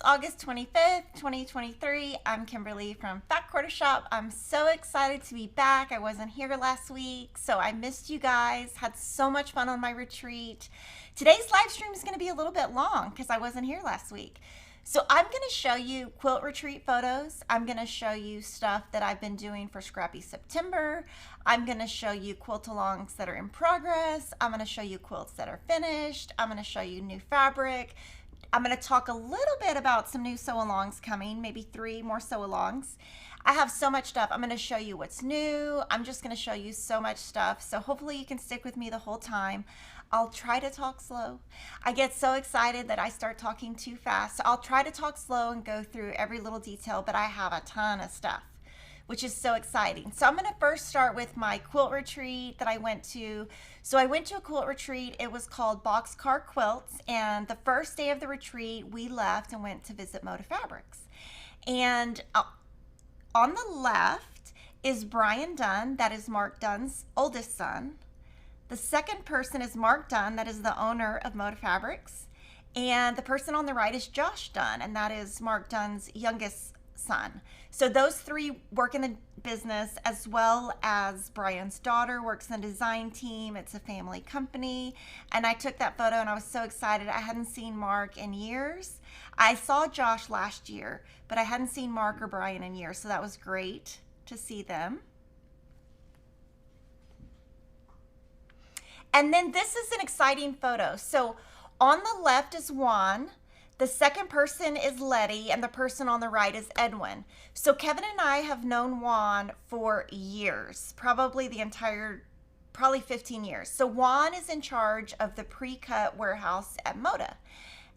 August 25th, 2023. I'm Kimberly from Fat Quarter Shop. I'm so excited to be back. I wasn't here last week, so I missed you guys. Had so much fun on my retreat. Today's live stream is going to be a little bit long because I wasn't here last week. So I'm going to show you quilt retreat photos. I'm going to show you stuff that I've been doing for Scrappy September. I'm going to show you quilt-alongs that are in progress. I'm going to show you quilts that are finished. I'm going to show you new fabric. I'm going to talk a little bit about some new sew-alongs coming, maybe 3 more sew-alongs. I have so much stuff. I'm going to show you what's new. I'm just going to show you so much stuff. So hopefully you can stick with me the whole time. I'll try to talk slow. I get so excited that I start talking too fast. So I'll try to talk slow and go through every little detail, but I have a ton of stuff, which is so exciting. So I'm going to first start with my quilt retreat that I went to. So I went to a quilt retreat. It was called Boxcar Quilts, and the first day of the retreat, we left and went to visit Moda Fabrics. And on the left is Brian Dunn. That is Mark Dunn's oldest son. The second person is Mark Dunn, that is the owner of Moda Fabrics. And the person on the right is Josh Dunn, and that is Mark Dunn's youngest son. So those 3 work in the business, as well as Brian's daughter works in the design team. It's a family company. And I took that photo and I was so excited. I hadn't seen Mark in years. I saw Josh last year, but I hadn't seen Mark or Brian in years. So that was great to see them. And then this is an exciting photo. So on the left is Juan, the second person is Letty, and the person on the right is Edwin. So Kevin and I have known Juan for years, probably 15 years. So Juan is in charge of the pre-cut warehouse at Moda.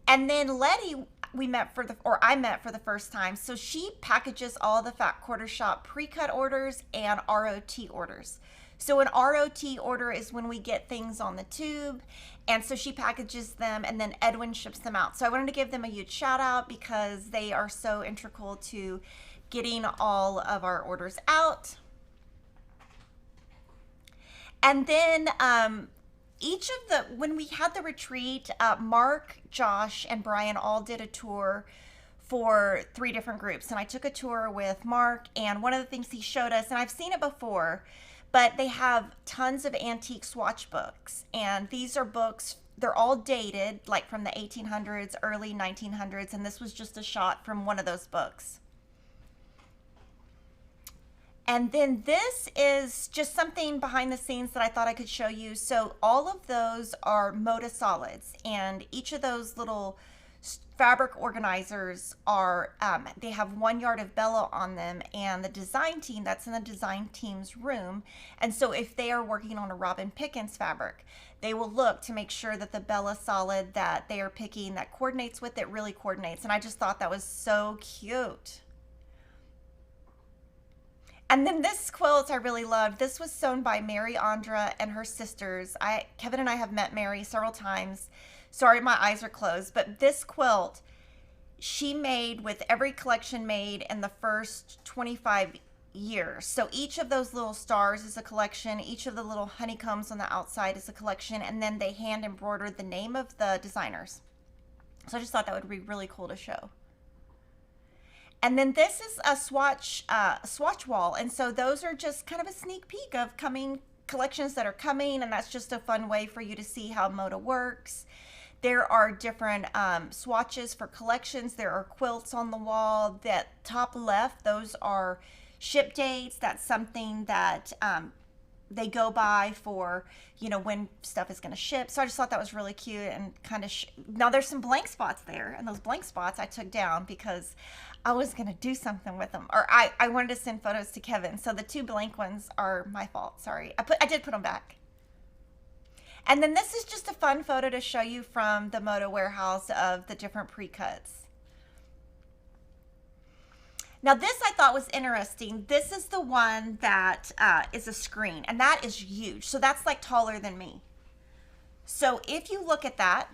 And then Letty, I met for the first time. So she packages all the Fat Quarter Shop pre-cut orders and ROT orders. So an ROT order is when we get things on the tube, and so she packages them and then Edwin ships them out. So I wanted to give them a huge shout out because they are so integral to getting all of our orders out. And then when we had the retreat, Mark, Josh, and Brian all did a tour for 3 different groups. And I took a tour with Mark, and one of the things he showed us, and I've seen it before, but they have tons of antique swatch books. And these are books, they're all dated, like from the 1800s, early 1900s, and this was just a shot from one of those books. And then this is just something behind the scenes that I thought I could show you. So all of those are Moda solids, and each of those little fabric organizers are, they have 1 yard of Bella on them, and the design team, that's in the design team's room. And so if they are working on a Robin Pickens fabric, they will look to make sure that the Bella solid that they are picking that coordinates with it really coordinates. And I just thought that was so cute. And then this quilt I really loved. This was sewn by Mary Andra and her sisters. Kevin and I have met Mary several times. Sorry, my eyes are closed, but this quilt she made with every collection made in the first 25 years. So each of those little stars is a collection. Each of the little honeycombs on the outside is a collection. And then they hand embroidered the name of the designers. So I just thought that would be really cool to show. And then this is a swatch wall. And so those are just kind of a sneak peek of coming collections that are coming. And that's just a fun way for you to see how Moda works. There are different swatches for collections. There are quilts on the wall. That top left, those are ship dates. That's something that they go by for, when stuff is going to ship. So I just thought that was really cute and kind of, now there's some blank spots there, and those blank spots I took down because I was going to do something with them, or I wanted to send photos to Kevin. So the 2 blank ones are my fault. Sorry. I did put them back. And then this is just a fun photo to show you from the Moda warehouse of the different pre-cuts. Now this I thought was interesting. This is the one that is a screen, and that is huge. So that's like taller than me. So if you look at that,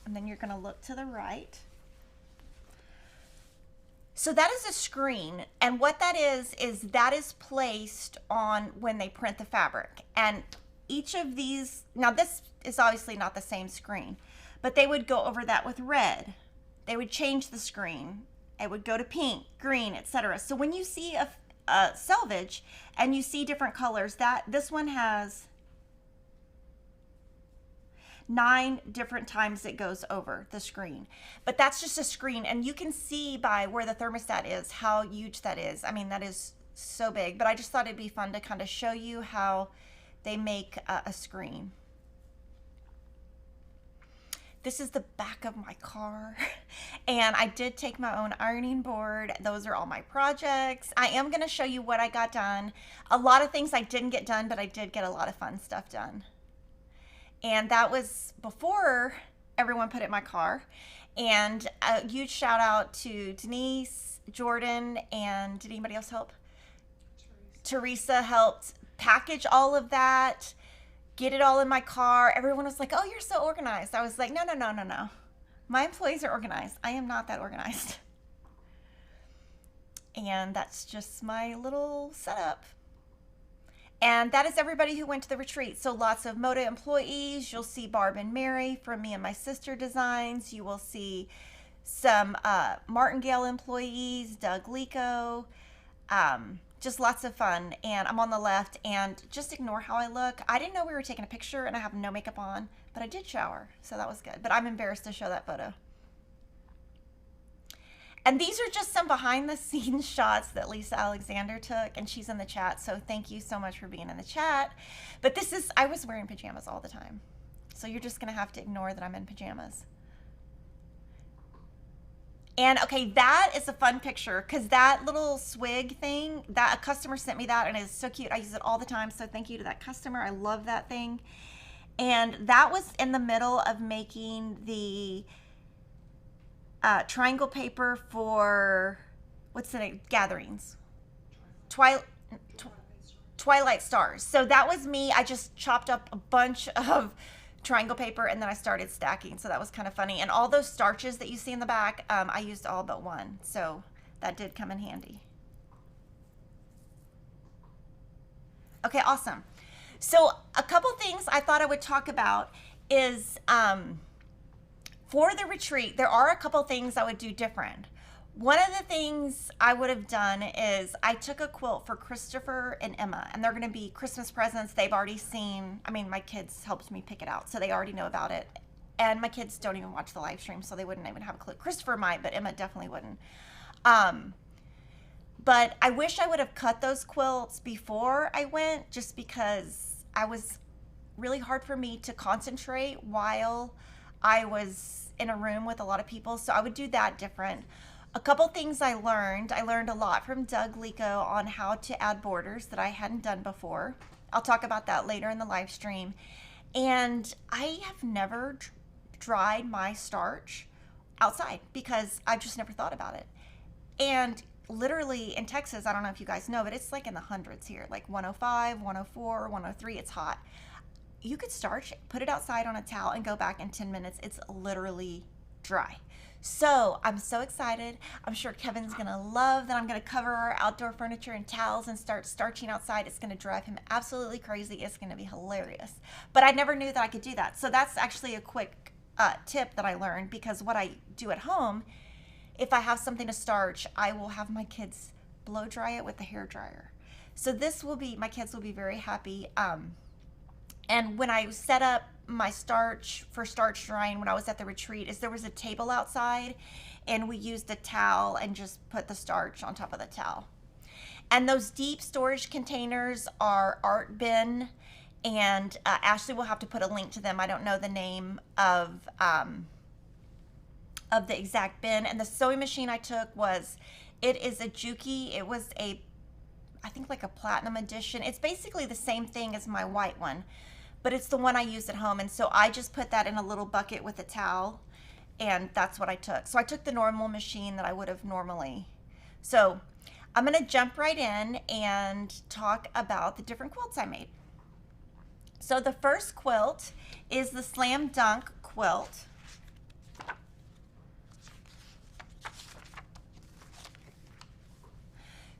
and then you're going to look to the right. So that is a screen, and what that is that is placed on when they print the fabric. And each of these, now this is obviously not the same screen, but they would go over that with red. they would change the screen. It would go to pink, green, etc. So when you see a selvage and you see different colors, that this one has 9 different times it goes over the screen. But that's just a screen, and you can see by where the thermostat is how huge that is. I mean, that is so big, but I just thought it'd be fun to kind of show you how they make a screen. This is the back of my car, and I did take my own ironing board. Those are all my projects. I am going to show you what I got done. A lot of things I didn't get done, but I did get a lot of fun stuff done. And that was before everyone put it in my car. And a huge shout out to Denise, Jordan, and did anybody else help? Teresa helped package all of that, get it all in my car. Everyone was like, oh, you're so organized. I was like, no, no, no, no, no. My employees are organized. I am not that organized. And that's just my little setup. And that is everybody who went to the retreat. So lots of Moda employees. You'll see Barb and Mary from Me and My Sister Designs. You will see some Martingale employees, Doug Lico. Just lots of fun. And I'm on the left, and just ignore how I look. I didn't know we were taking a picture, and I have no makeup on, but I did shower, so that was good. But I'm embarrassed to show that photo. And these are just some behind the scenes shots that Lisa Alexander took, and she's in the chat, so thank you so much for being in the chat. But this is, I was wearing pajamas all the time, so you're just gonna have to ignore that I'm in pajamas. And okay, that is a fun picture, because that little swig thing, that a customer sent me that, and it is so cute. I use it all the time, so thank you to that customer. I love that thing. And that was in the middle of making the triangle paper for, what's the name? Gatherings. Twilight Stars. So that was me. I just chopped up a bunch of triangle paper, and then I started stacking. So that was kind of funny. And all those starches that you see in the back, I used all but one. So that did come in handy. Okay, awesome. So a couple things I thought I would talk about is, for the retreat, there are a couple things I would do different. One of the things I would have done is I took a quilt for Christopher and Emma, and they're going to be Christmas presents. They've already seen, I mean, my kids helped me pick it out, so they already know about it. And my kids don't even watch the live stream, so they wouldn't even have a clue. Christopher might, but Emma definitely wouldn't. But I wish I would have cut those quilts before I went, just because I was really hard for me to concentrate while I was in a room with a lot of people, so I would do that different. A couple things I learned a lot from Doug Lico on how to add borders that I hadn't done before. I'll talk about that later in the live stream. And I have never dried my starch outside because I've just never thought about it. And literally in Texas, I don't know if you guys know, but it's like in the hundreds here, like 105, 104, 103, it's hot. You could starch, put it outside on a towel, and go back in 10 minutes. It's literally dry. So I'm so excited. I'm sure Kevin's gonna love that I'm gonna cover our outdoor furniture in towels and start starching outside. It's gonna drive him absolutely crazy. It's gonna be hilarious. But I never knew that I could do that. So that's actually a quick tip that I learned, because what I do at home, if I have something to starch, I will have my kids blow dry it with the hair dryer. So this will be, my kids will be very happy. And when I set up my starch for starch drying when I was at the retreat, is there was a table outside, and we used a towel and just put the starch on top of the towel. And those deep storage containers are Art Bin, and Ashley will have to put a link to them. I don't know the name of the exact bin. And the sewing machine I took was, it is a Juki. It was a, I think like a platinum edition. It's basically the same thing as my white one, but it's the one I use at home. And so I just put that in a little bucket with a towel, and that's what I took. So I took the normal machine that I would have normally. So I'm gonna jump right in and talk about the different quilts I made. So the first quilt is the Slam Dunk quilt.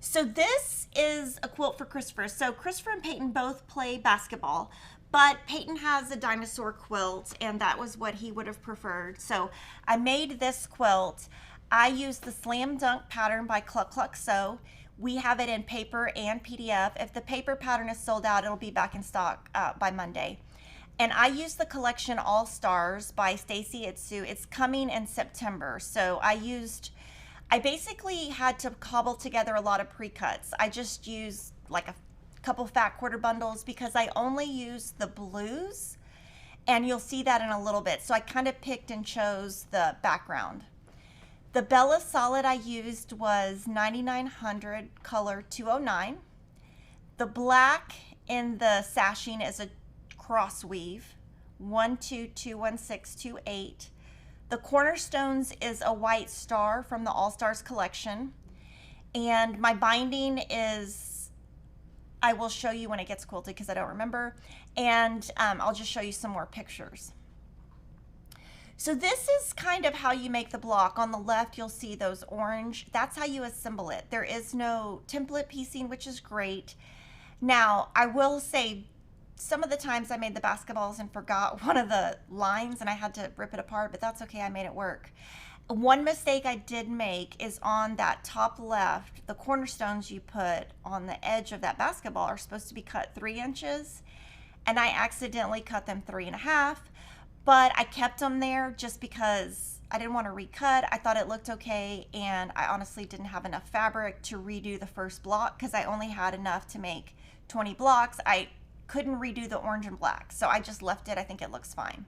So this is a quilt for Christopher. So Christopher and Peyton both play basketball, but Peyton has a dinosaur quilt, and that was what he would have preferred. So I made this quilt. I used the Slam Dunk pattern by CLUCK Sew. We have it in paper and PDF. If the paper pattern is sold out, it'll be back in stock by Monday. And I used the collection All Stars by Stacy Itsu. It's coming in September. So I basically had to cobble together a lot of pre-cuts. I just used like a couple fat quarter bundles because I only used the blues, and you'll see that in a little bit. So I kind of picked and chose the background. The Bella Solid I used was 9900 color 209. The black in the sashing is a cross weave 1221628. The Cornerstones is a white star from the All Stars collection, and my binding is, I will show you when it gets quilted because I don't remember, and I'll just show you some more pictures. So this is kind of how you make the block. On the left, you'll see those orange. That's how you assemble it. There is no template piecing, which is great. Now, I will say some of the times I made the basketballs and forgot one of the lines and I had to rip it apart, but that's okay. I made it work. One mistake I did make is on that top left, the cornerstones you put on the edge of that basketball are supposed to be cut 3 inches, and I accidentally cut them 3.5. But I kept them there just because I didn't want to recut. I thought it looked okay, and I honestly didn't have enough fabric to redo the first block because I only had enough to make 20 blocks. I couldn't redo the orange and black, so I just left it. I think it looks fine.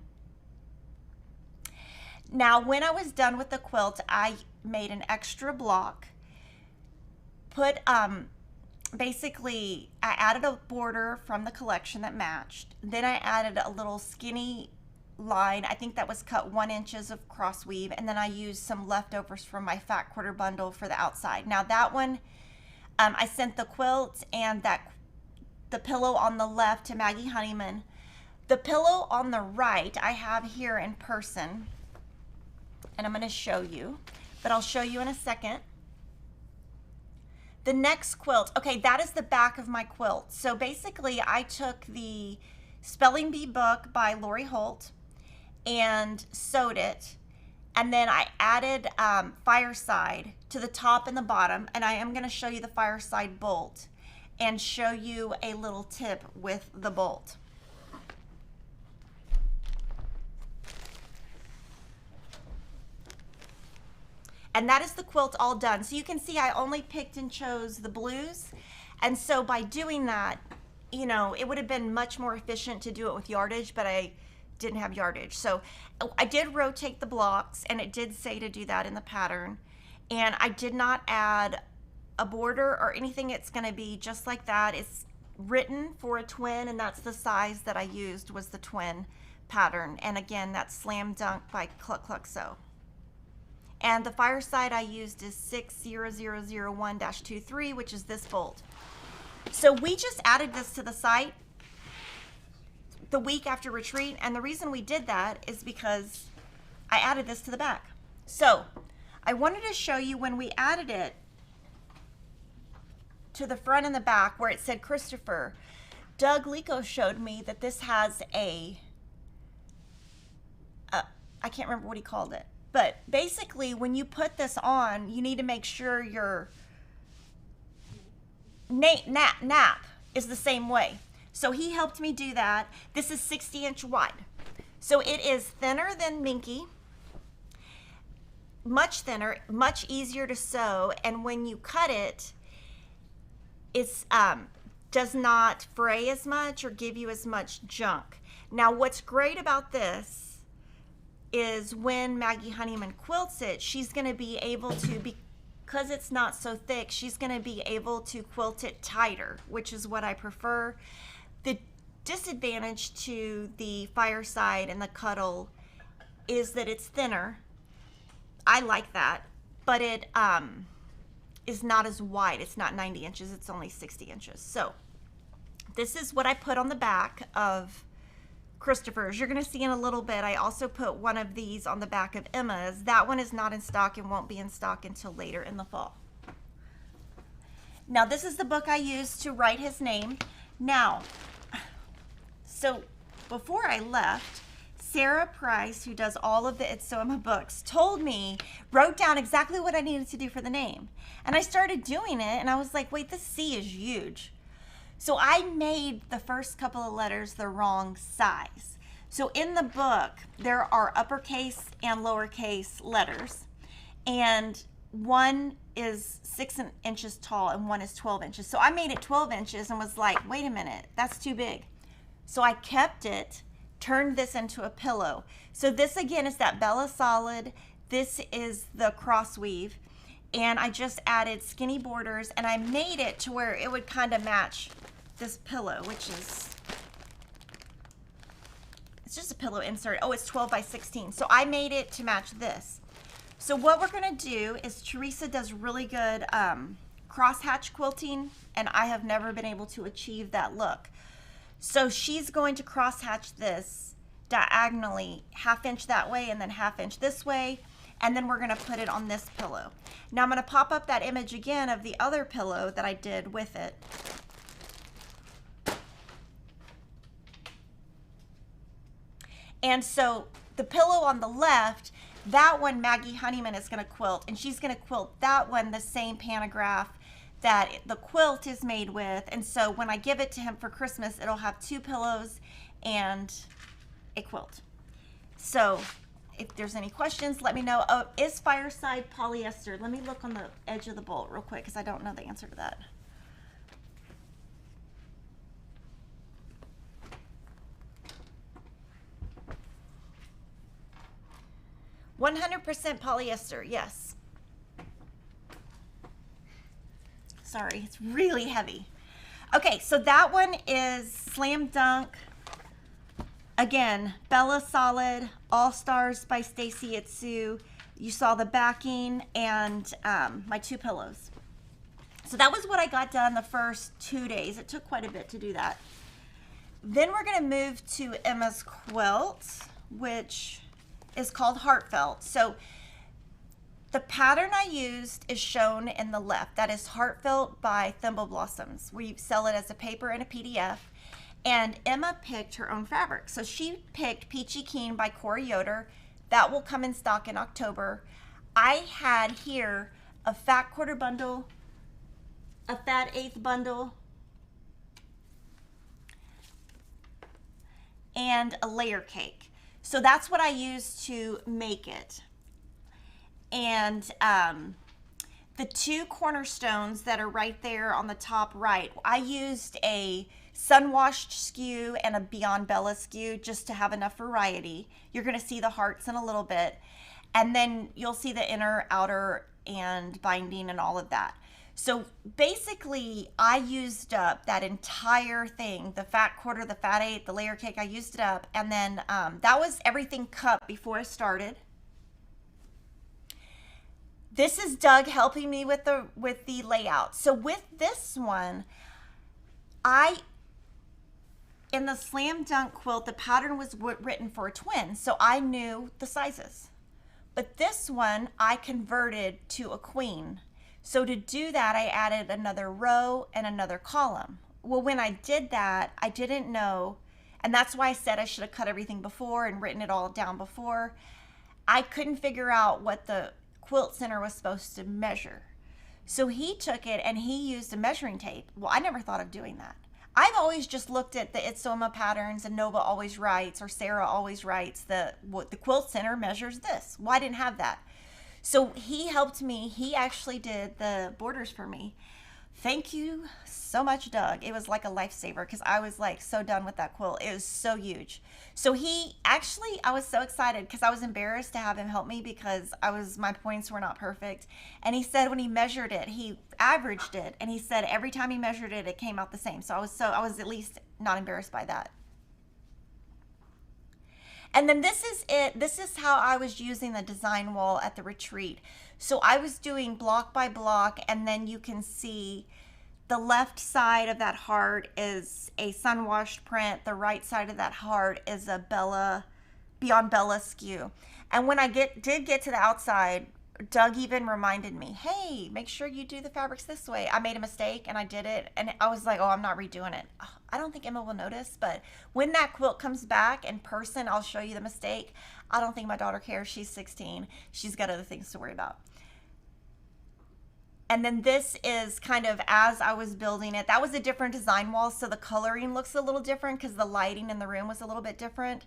Now, when I was done with the quilt, I made an extra block. Basically, I added a border from the collection that matched. Then I added a little skinny line. I think that was cut 1 inch of cross weave, and then I used some leftovers from my fat quarter bundle for the outside. Now that one, I sent the quilt and the pillow on the left to Maggie Honeyman. The pillow on the right I have here in person, and I'm going to show you, but I'll show you in a second. The next quilt, okay, that is the back of my quilt. So basically I took the Spelling Bee book by Lori Holt and sewed it, and then I added fireside to the top and the bottom, and I am going to show you the fireside bolt and show you a little tip with the bolt. And that is the quilt all done. So you can see I only picked and chose the blues, and so by doing that, you know, it would have been much more efficient to do it with yardage, but I didn't have yardage. So I did rotate the blocks, and it did say to do that in the pattern. And I did not add a border or anything. It's going to be just like that. It's written for a twin, and that's the size that I used was the twin pattern. And again, that's Slam Dunk by CLUCK Sew. And the fireside I used is 60001-23, which is this bolt. So we just added this to the site the week after retreat, and the reason we did that is because I added this to the back. So I wanted to show you when we added it to the front and the back where it said Christopher. Doug Lico showed me that this has a, I can't remember what he called it, but basically when you put this on, you need to make sure your nap is the same way. So he helped me do that. This is 60-inch wide. So it is thinner than Minky, much thinner, much easier to sew, and when you cut it, it does not fray as much or give you as much junk. Now what's great about this is when Maggie Honeyman quilts it, she's going to be able to, because it's not so thick, she's going to be able to quilt it tighter, which is what I prefer. The disadvantage to the fireside and the cuddle is that it's thinner. I like that, but it is not as wide. It's not 90 inches, it's only 60 inches. So this is what I put on the back of Christopher's. You're going to see in a little bit, I also put one of these on the back of Emma's. That one is not in stock and won't be in stock until later in the fall. Now this is the book I used to write his name. Now, so before I left, Sarah Price, who does all of the It's So Emma books, wrote down exactly what I needed to do for the name. And I started doing it, and I was like, wait, this C is huge. So I made the first couple of letters the wrong size. So in the book, there are uppercase and lowercase letters, and one is 6 inches tall and one is 12 inches. So I made it 12 inches and was like, wait a minute, that's too big. So I kept it, turned this into a pillow. So this again is that Bella Solid. This is the cross weave. And I just added skinny borders, and I made it to where it would kind of match this pillow, which is, it's just a pillow insert. Oh, it's 12 by 16. So I made it to match this. So what we're gonna do is, Teresa does really good crosshatch quilting, and I have never been able to achieve that look. So she's going to crosshatch this diagonally, 1/2 inch that way and then 1/2 inch this way, and then we're gonna put it on this pillow. Now I'm gonna pop up that image again of the other pillow that I did with it. And so the pillow on the left, that one Maggie Honeyman is gonna quilt, and she's gonna quilt that one the same pantograph that the quilt is made with. And so when I give it to him for Christmas, it'll have 2 pillows and a quilt. So if there's any questions, let me know. Oh, is Fireside polyester? Let me look on the edge of the bolt real quick, because I don't know the answer to that. "100% polyester," yes. Sorry, it's really heavy. Okay, so that one is Slam Dunk. Again, Bella Solid, All Stars by Stacy Itsu. You saw the backing and my 2 pillows. So that was what I got done the first 2 days. It took quite a bit to do that. Then we're gonna move to Emma's quilt, which is called Heartfelt. So the pattern I used is shown in the left. That is Heartfelt by Thimble Blossoms. We sell it as a paper and a PDF. And Emma picked her own fabric. So she picked Peachy Keen by Cora Yoder. That will come in stock in October. I had here a fat quarter bundle, a fat 1/8 bundle, and a layer cake. So that's what I used to make it. And the 2 cornerstones that are right there on the top right, I used a sun-washed skew and a Beyond Bella skew just to have enough variety. You're going to see the hearts in a little bit, and then you'll see the inner, outer, and binding and all of that. So basically, I used up that entire thing, the fat quarter, the fat 1/8, the layer cake, I used it up, and then that was everything cut before I started. This is Doug helping me with the layout. So with this one, in the Slam Dunk quilt, the pattern was written for a twin, so I knew the sizes. But this one, I converted to a queen. So to do that, I added another row and another column. Well, when I did that, I didn't know, and that's why I said I should have cut everything before and written it all down before. I couldn't figure out what the quilt center was supposed to measure. So he took it and he used a measuring tape. Well, I never thought of doing that. I've always just looked at the It's So Emma patterns, and Nova always writes, or Sarah always writes, what the quilt center measures this. Well, I didn't have that. So he helped me. He actually did the borders for me. Thank you so much, Doug. It was like a lifesaver, because I was like so done with that quilt. It was so huge. So I was so excited because I was embarrassed to have him help me because my points were not perfect. And he said when he measured it, he averaged it, and he said every time he measured it, it came out the same. So I was at least not embarrassed by that. And then this is it. This is how I was using the design wall at the retreat. So I was doing block by block, and then you can see the left side of that heart is a sun-washed print. The right side of that heart is a Beyond Bella skew. And when I did get to the outside, Doug even reminded me, hey, make sure you do the fabrics this way. I made a mistake and I did it, and I was like, oh, I'm not redoing it. I don't think Emma will notice, but when that quilt comes back in person, I'll show you the mistake. I don't think my daughter cares. She's 16. She's got other things to worry about. And then this is kind of as I was building it. That was a different design wall, so the coloring looks a little different because the lighting in the room was a little bit different.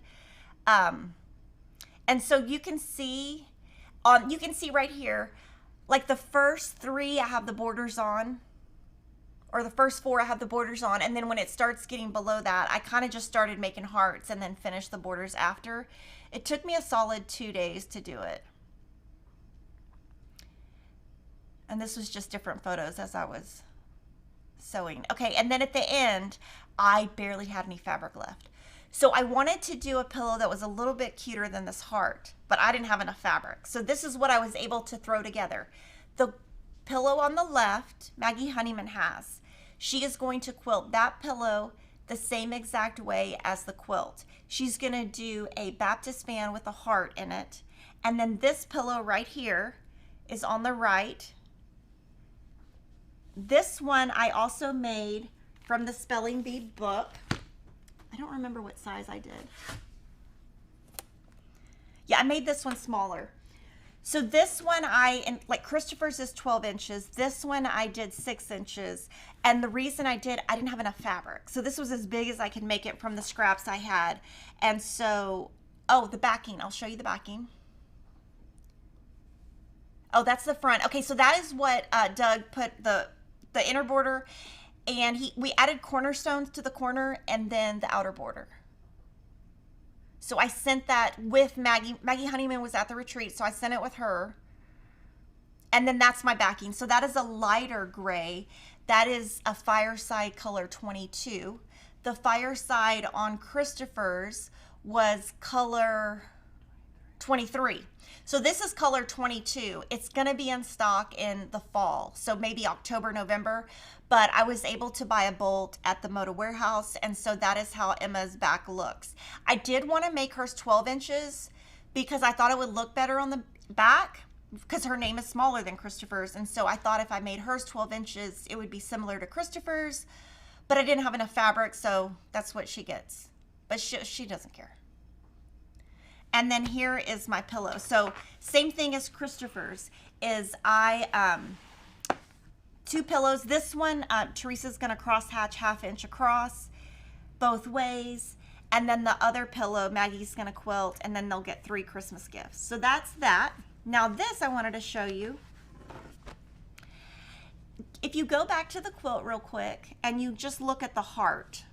And so you can see right here, like the first 3 I have the borders on, or the first 4 I have the borders on, and then when it starts getting below that, I kind of just started making hearts and then finished the borders after. It took me a solid 2 days to do it. And this was just different photos as I was sewing. Okay, and then at the end, I barely had any fabric left. So I wanted to do a pillow that was a little bit cuter than this heart, but I didn't have enough fabric. So this is what I was able to throw together. The pillow on the left, Maggie Honeyman has. She is going to quilt that pillow the same exact way as the quilt. She's gonna do a Baptist fan with a heart in it. And then this pillow right here is on the right. This one I also made from the Spelling Bee book. I don't remember what size I did. Yeah, I made this one smaller. So this one like Christopher's is 12 inches. This one I did 6 inches. And the reason I didn't have enough fabric. So this was as big as I could make it from the scraps I had. And so, oh, the backing, I'll show you the backing. Oh, that's the front. Okay, so that is what Doug put the inner border, and we added cornerstones to the corner and then the outer border. So I sent that with Maggie. Maggie Honeyman was at the retreat, so I sent it with her. And then that's my backing. So that is a lighter gray. That is a Fireside color 22. The Fireside on Christopher's was color 23. So this is color 22. It's going to be in stock in the fall, so maybe October, November, but I was able to buy a bolt at the Moda warehouse, and so that is how Emma's back looks. I did want to make hers 12 inches because I thought it would look better on the back because her name is smaller than Christopher's, and so I thought if I made hers 12 inches, it would be similar to Christopher's, but I didn't have enough fabric, so that's what she gets. But she doesn't care. And then here is my pillow. So same thing as Christopher's is two pillows. This one, Teresa's gonna cross hatch 1/2 inch across both ways. And then the other pillow, Maggie's gonna quilt, and then they'll get 3 Christmas gifts. So that's that. Now this I wanted to show you. If you go back to the quilt real quick and you just look at the heart.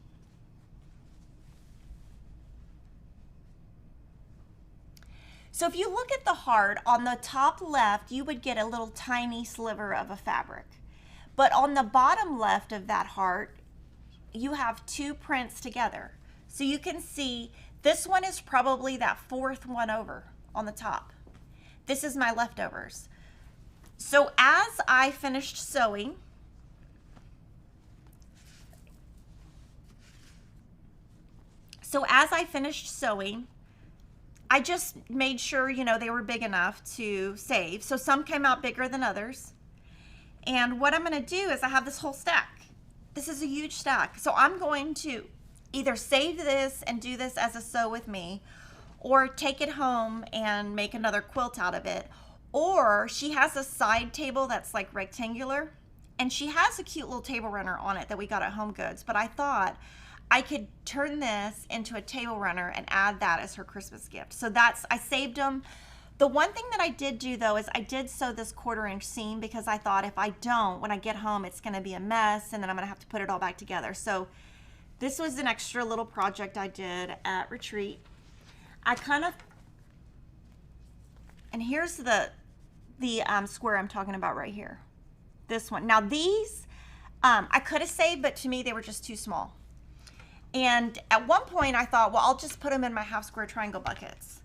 So if you look at the heart, on the top left, you would get a little tiny sliver of a fabric. But on the bottom left of that heart, you have 2 prints together. So you can see this one is probably that 4th one over on the top. This is my leftovers. So as I finished sewing, I just made sure, you know, they were big enough to save. So some came out bigger than others. And what I'm going to do is I have this whole stack. This is a huge stack. So I'm going to either save this and do this as a sew with me, or take it home and make another quilt out of it. Or she has a side table that's like rectangular, and she has a cute little table runner on it that we got at Home Goods. But I thought I could turn this into a table runner and add that as her Christmas gift. So I saved them. The one thing that I did do though is I did sew this 1/4 inch seam because I thought if I don't, when I get home, it's gonna be a mess and then I'm gonna have to put it all back together. So this was an extra little project I did at retreat. And here's the square I'm talking about right here. This one. Now these, I could have saved, but to me they were just too small. And at one point I thought, well, I'll just put them in my 1/2 square triangle buckets.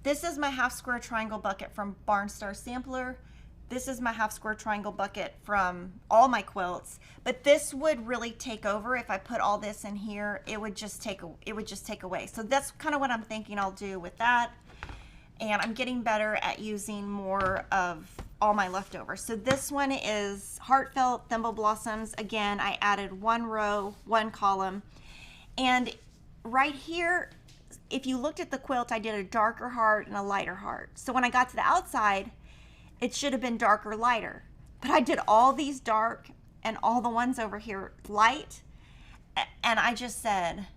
This is my 1/2 square triangle bucket from Barnstar Sampler. This is my 1/2 square triangle bucket from all my quilts. But this would really take over if I put all this in here. It would just take away. So that's kind of what I'm thinking I'll do with that. and I'm getting better at using more of all my leftovers. So this one is Heartfelt Thimble Blossoms. Again, I added 1 row, 1 column, and right here, if you looked at the quilt, I did a darker heart and a lighter heart. So when I got to the outside, it should have been darker, lighter, but I did all these dark and all the ones over here light, and I just said,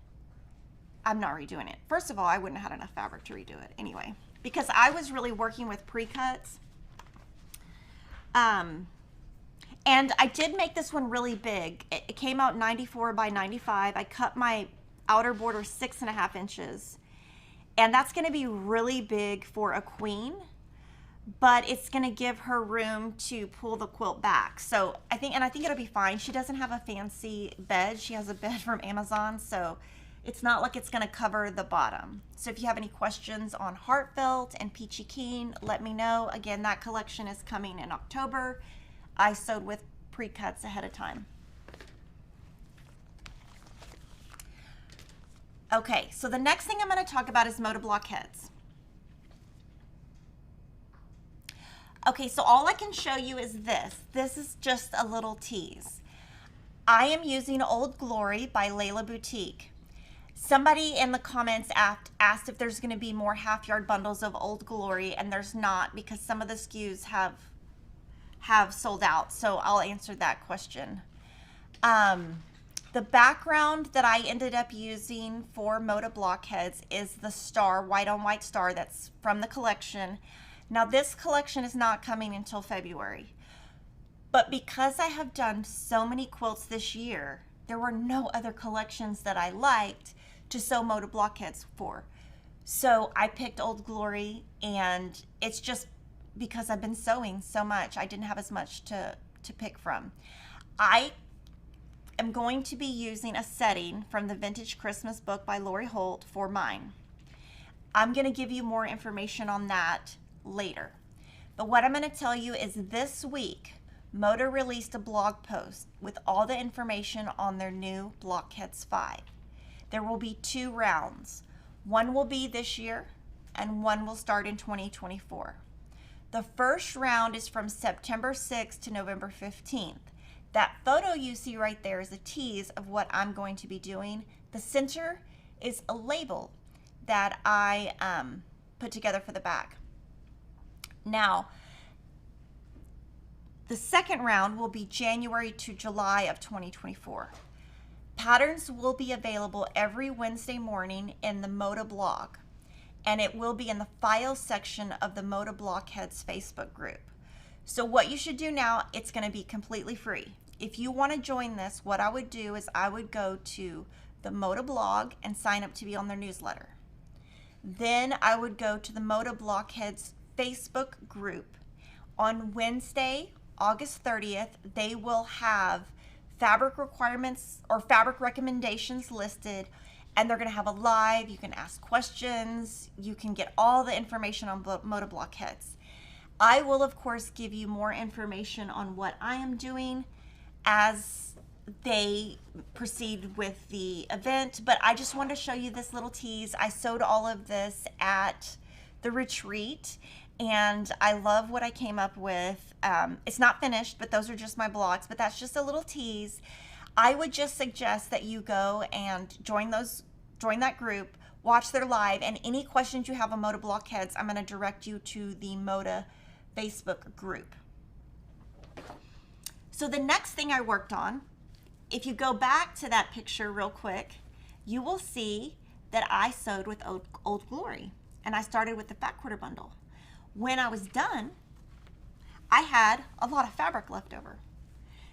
I'm not redoing it. First of all, I wouldn't have had enough fabric to redo it anyway, because I was really working with pre-cuts. And I did make this one really big. It came out 94 by 95. I cut my outer border 6.5 inches. And that's gonna be really big for a queen, but it's gonna give her room to pull the quilt back. So I think it'll be fine. She doesn't have a fancy bed. She has a bed from Amazon, so it's not like it's gonna cover the bottom. So if you have any questions on Heartfelt and Peachy Keen, let me know. Again, that collection is coming in October. I sewed with pre-cuts ahead of time. Okay, so the next thing I'm gonna talk about is Moda Blockheads. Okay, so all I can show you is this. This is just a little tease. I am using Old Glory by Layla Boutique. Somebody in the comments asked if there's going to be more half-yard bundles of Old Glory, and there's not, because some of the SKUs have sold out. So I'll answer that question. The background that I ended up using for Moda Blockheads is the star, white on white star, that's from the collection. Now this collection is not coming until February, but because I have done so many quilts this year, there were no other collections that I liked to sew Moda Blockheads for. So I picked Old Glory, and it's just because I've been sewing so much, I didn't have as much to pick from. I am going to be using a setting from the Vintage Christmas book by Lori Holt for mine. I'm gonna give you more information on that later. But what I'm gonna tell you is this week, Moda released a blog post with all the information on their new Blockheads 5. There will be 2 rounds. One will be this year, and one will start in 2024. The first round is from September 6th to November 15th. That photo you see right there is a tease of what I'm going to be doing. The center is a label that I put together for the back. Now, the second round will be January to July of 2024. Patterns will be available every Wednesday morning in the Moda blog, and it will be in the files section of the Moda Blockheads Facebook group. So what you should do now, it's going to be completely free. If you want to join this, what I would do is I would go to the Moda blog and sign up to be on their newsletter. Then I would go to the Moda Blockheads Facebook group. On Wednesday, August 30th, they will have fabric requirements or fabric recommendations listed, and they're going to have a live. You can ask questions. You can get all the information on Moda Blockheads. I will, of course, give you more information on what I am doing as they proceed with the event, but I just wanted to show you this little tease. I sewed all of this at the retreat, and I love what I came up with. It's not finished, but those are just my blocks, but that's just a little tease. I would just suggest that you go and join that group, watch their live, and any questions you have on Moda Blockheads, I'm going to direct you to the Moda Facebook group. So the next thing I worked on, if you go back to that picture real quick, you will see that I sewed with Old Glory, and I started with the fat quarter bundle. When I was done, I had a lot of fabric left over.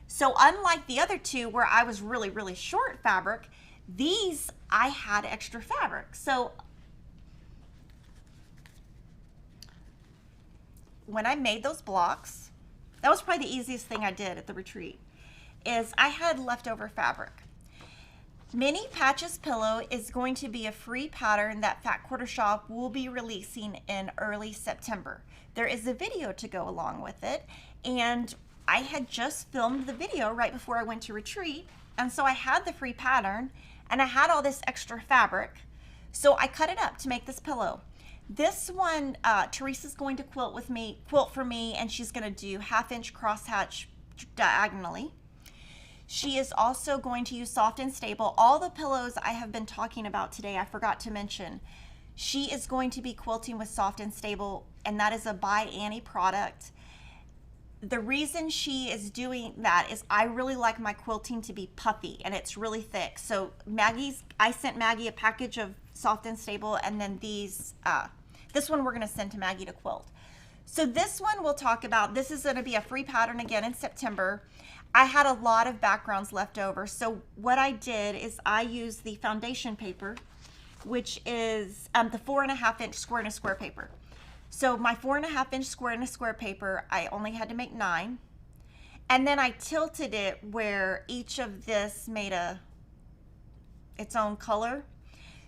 So unlike the other two where I was really, really short fabric, these I had extra fabric. So when I made those blocks, that was probably the easiest thing I did at the retreat, is I had leftover fabric. Mini Patches Pillow is going to be a free pattern that Fat Quarter Shop will be releasing in early September. There is a video to go along with it, and I had just filmed the video right before I went to retreat, and so I had the free pattern, and I had all this extra fabric, so I cut it up to make this pillow. This one, Teresa's going to quilt for me, and she's going to do 1/2 inch crosshatch diagonally. She is also going to use Soft and Stable. All the pillows I have been talking about today, I forgot to mention. She is going to be quilting with Soft and Stable, and that is a by Annie product. The reason she is doing that is I really like my quilting to be puffy, and it's really thick. So I sent Maggie a package of Soft and Stable, and then this one we're going to send to Maggie to quilt. So this one we'll talk about. This is going to be a free pattern again in September. I had a lot of backgrounds left over, so what I did is I used the foundation paper, which is the 4.5 inch square and a square paper. So my 4.5 inch square and a square paper, I only had to make 9. And then I tilted it where each of this made its own color.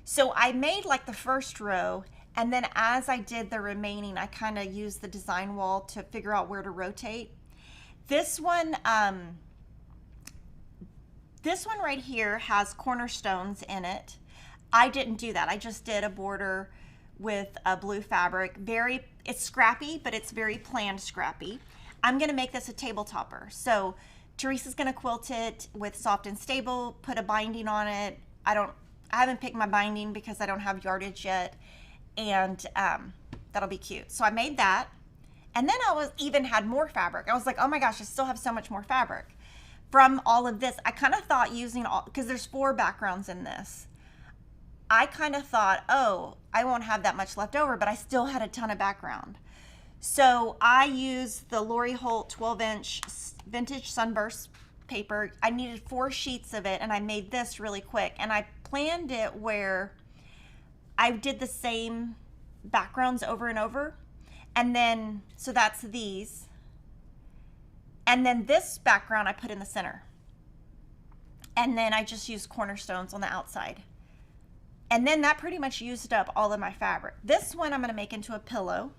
So I made like the first row, and then as I did the remaining, I kind of used the design wall to figure out where to rotate. This one right here has cornerstones in it. I didn't do that. I just did a border with a blue fabric. It's scrappy, but it's very planned scrappy. I'm gonna make this a table topper. So Teresa's gonna quilt it with Soft and Stable, put a binding on it. I haven't picked my binding because I don't have yardage yet, and that'll be cute. So I made that, and then I even had more fabric. I was like, oh my gosh, I still have so much more fabric. From all of this, I kind of thought because there's 4 backgrounds in this, I kind of thought, oh, I won't have that much left over, but I still had a ton of background. So I used the Lori Holt 12 inch vintage Sunburst paper. I needed 4 sheets of it, and I made this really quick. And I planned it where I did the same backgrounds over and over. And then, so that's these. And then this background I put in the center. And then I just used cornerstones on the outside. And then that pretty much used up all of my fabric. This one I'm going to make into a pillow.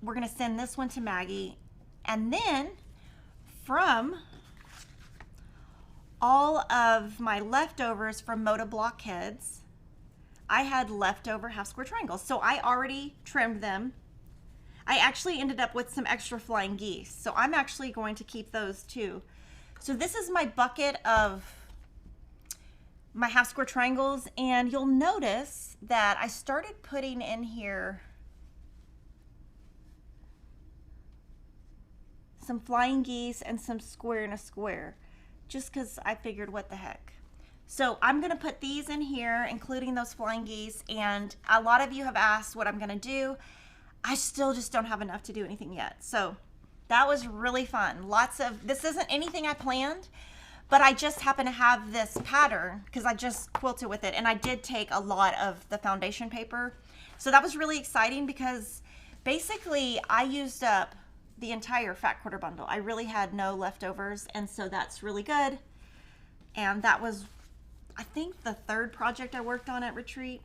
We're going to send this one to Maggie. And then from all of my leftovers from Moda Blockheads, I had leftover half square triangles. So I already trimmed them. I actually ended up with some extra flying geese. So I'm actually going to keep those too. So this is my bucket of my half square triangles, and you'll notice that I started putting in here some flying geese and some square and a square, just because I figured what the heck. So I'm going to put these in here, including those flying geese, and a lot of you have asked what I'm going to do. I still just don't have enough to do anything yet. So that was really fun. This isn't anything I planned, but I just happen to have this pattern because I just quilted with it, and I did take a lot of the foundation paper. So that was really exciting because basically I used up the entire fat quarter bundle. I really had no leftovers, and so that's really good. And that was, I think, the 3rd project I worked on at retreat.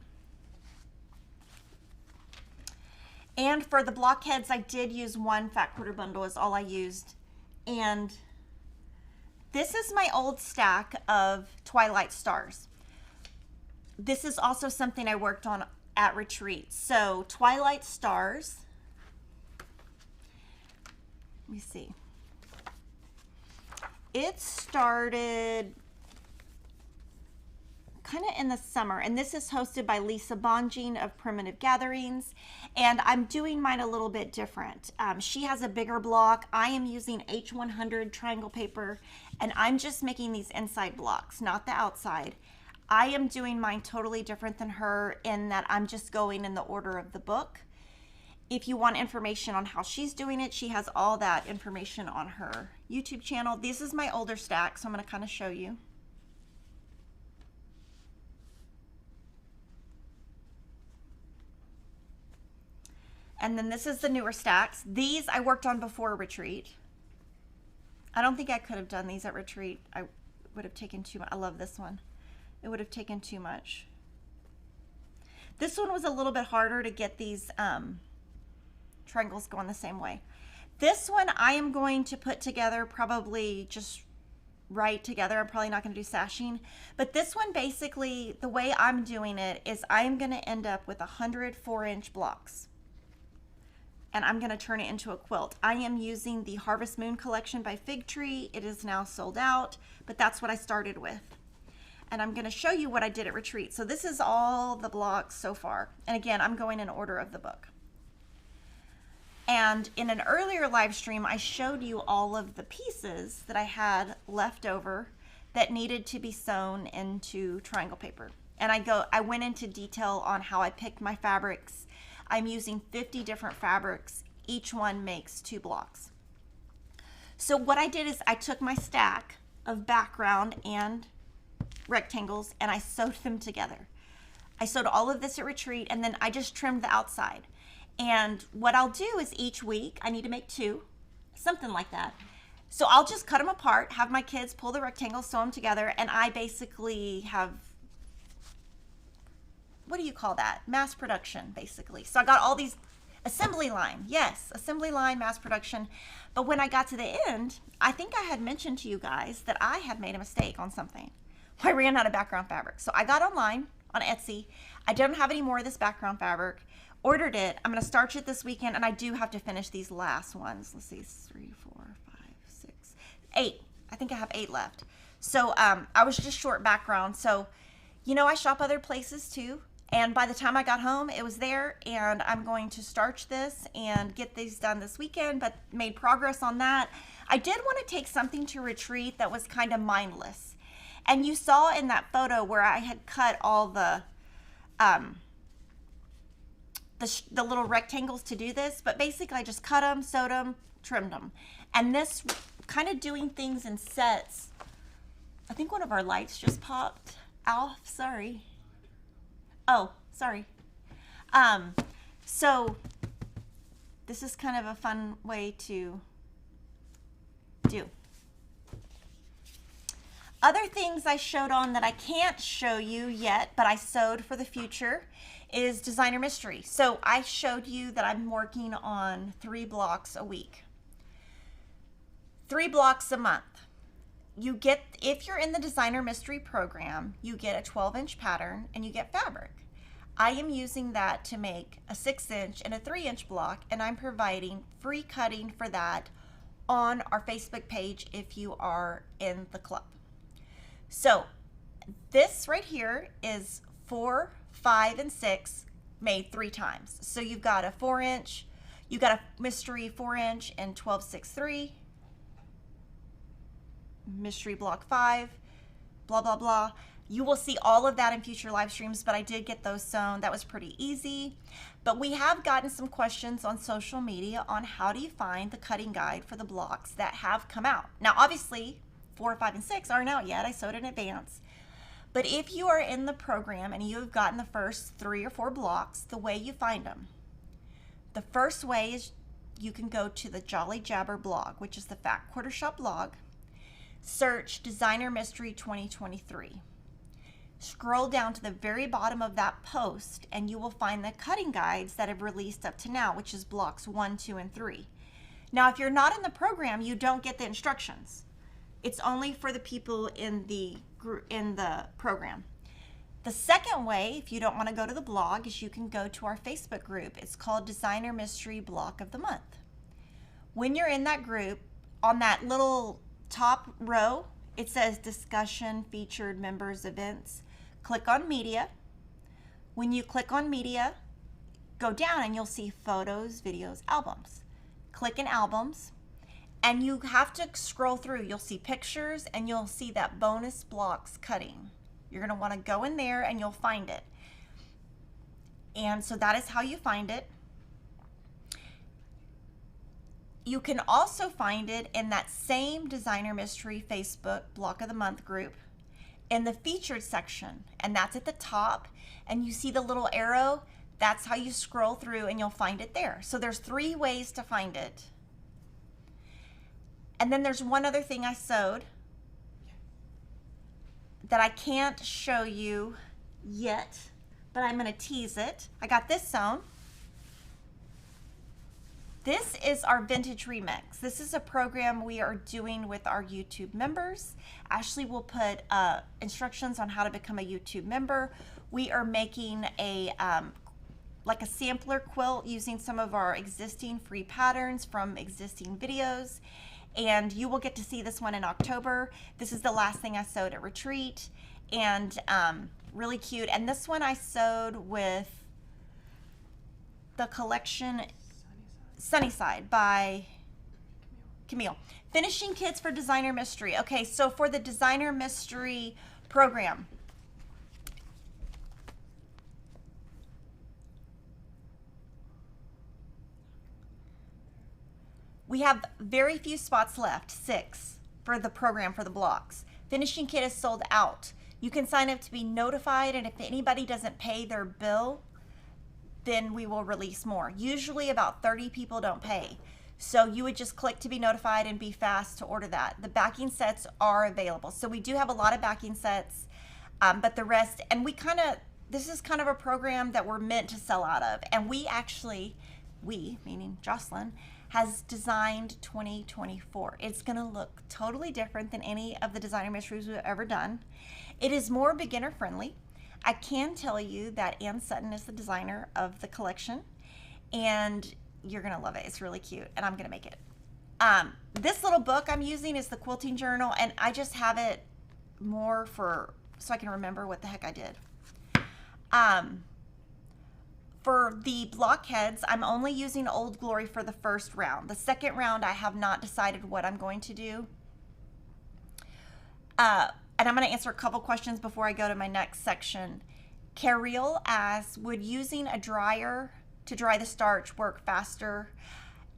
And for the blockheads, I did use 1 fat quarter bundle is all I used. And this is my old stack of Twilight stars. This is also something I worked on at retreat. So Twilight stars, let me see. It started kind of in the summer, and this is hosted by Lisa Bonjean of Primitive Gatherings, and I'm doing mine a little bit different. She has a bigger block. I am using H100 triangle paper, and I'm just making these inside blocks, not the outside. I am doing mine totally different than her in that I'm just going in the order of the book. If you want information on how she's doing it, she has all that information on her YouTube channel. This is my older stack, so I'm going to kind of show you. And then this is the newer stacks. These I worked on before retreat. I don't think I could have done these at retreat. I would have taken too much. I love this one. It would have taken too much. This one was a little bit harder to get these triangles going the same way. This one I am going to put together probably just right together. I'm probably not going to do sashing, but this one, basically the way I'm doing it is I'm going to end up with 100 4-inch blocks, and I'm going to turn it into a quilt. I am using the Harvest Moon collection by Fig Tree. It is now sold out, but that's what I started with. And I'm going to show you what I did at retreat. So this is all the blocks so far. And again, I'm going in order of the book. And in an earlier live stream, I showed you all of the pieces that I had left over that needed to be sewn into triangle paper. And I went into detail on how I picked my fabrics. I'm using 50 different fabrics. Each one makes 2 blocks. So what I did is I took my stack of background and rectangles and I sewed them together. I sewed all of this at retreat, and then I just trimmed the outside. And what I'll do is each week I need to make 2, something like that. So I'll just cut them apart, have my kids pull the rectangles, sew them together, and I basically have, what do you call that? Mass production, basically. So I got all these assembly line. Yes, assembly line, mass production. But when I got to the end, I think I had mentioned to you guys that I had made a mistake on something. I ran out of background fabric. So I got online on Etsy. I don't have any more of this background fabric. Ordered it. I'm going to starch it this weekend, and I do have to finish these last ones. Let's see, 3, 4, 5, 6, 8. I think I have 8 left. So I was just short background. So, you know, I shop other places too. And by the time I got home, it was there, and I'm going to starch this and get these done this weekend, but made progress on that. I did want to take something to retreat that was kind of mindless. And you saw in that photo where I had cut all the little rectangles to do this, but basically I just cut them, sewed them, trimmed them. And this kind of doing things in sets, I think one of our lights just popped off, sorry. Oh, sorry. So this is kind of a fun way to do. Other things I showed on that I can't show you yet, but I sewed for the future, is designer mystery. So I showed you that I'm working on 3 blocks a week. 3 blocks a month. You get, if you're in the designer mystery program, you get a 12-inch pattern and you get fabric. I am using that to make a 6-inch and a 3-inch block, and I'm providing free cutting for that on our Facebook page if you are in the club. So this right here is 4, 5, and 6 made 3 times. So you've got a 4-inch, you got a mystery 4-inch and 12/6/3, mystery block 5, blah, blah, blah. You will see all of that in future live streams, but I did get those sewn. That was pretty easy. But we have gotten some questions on social media on how do you find the cutting guide for the blocks that have come out. Now, obviously, 4, 5, and 6 aren't out yet. I sewed in advance. But if you are in the program and you have gotten the first 3 or 4 blocks, the way you find them, the first way is you can go to the Jolly Jabber blog, which is the Fat Quarter Shop blog, search Designer Mystery 2023. Scroll down to the very bottom of that post and you will find the cutting guides that have released up to now, which is blocks 1, 2, and 3. Now, if you're not in the program, you don't get the instructions. It's only for the people in the program. The second way, if you don't want to go to the blog, is you can go to our Facebook group. It's called Designer Mystery Block of the Month. When you're in that group, on that little top row, it says Discussion, Featured, Members, Events. Click on Media. When you click on Media, go down and you'll see Photos, Videos, Albums. Click in Albums. And you have to scroll through. You'll see pictures and you'll see that bonus blocks cutting. You're going to want to go in there and you'll find it. And so that is how you find it. You can also find it in that same Designer Mystery Facebook Block of the Month group in the featured section. And that's at the top. And you see the little arrow. That's how you scroll through and you'll find it there. So there's 3 ways to find it. And then there's one other thing I sewed that I can't show you yet, but I'm going to tease it. I got this sewn. This is our vintage remix. This is a program we are doing with our YouTube members. Ashley will put instructions on how to become a YouTube member. We are making a like a sampler quilt using some of our existing free patterns from existing videos. And you will get to see this one in October. This is the last thing I sewed at retreat, and really cute. And this one I sewed with the collection Sunnyside by Camille. Finishing kits for Designer Mystery. Okay, so for the Designer Mystery program, we have very few spots left, 6 for the program for the blocks. Finishing kit is sold out. You can sign up to be notified, and if anybody doesn't pay their bill, then we will release more. Usually about 30 people don't pay. So you would just click to be notified and be fast to order that. The backing sets are available. So we do have a lot of backing sets, but the rest, and this is kind of a program that we're meant to sell out of. And we, meaning Jocelyn, has designed 2024. It's gonna look totally different than any of the Designer Mysteries we've ever done. It is more beginner friendly. I can tell you that Ann Sutton is the designer of the collection, and you're gonna love it. It's really cute, and I'm gonna make it. This little book I'm using is the Quilting Journal, and I just have it more so I can remember what the heck I did. For the Blockheads, I'm only using Old Glory for the first round. The second round, I have not decided what I'm going to do. And I'm going to answer a couple questions before I go to my next section. Carol asks, would using a dryer to dry the starch work faster?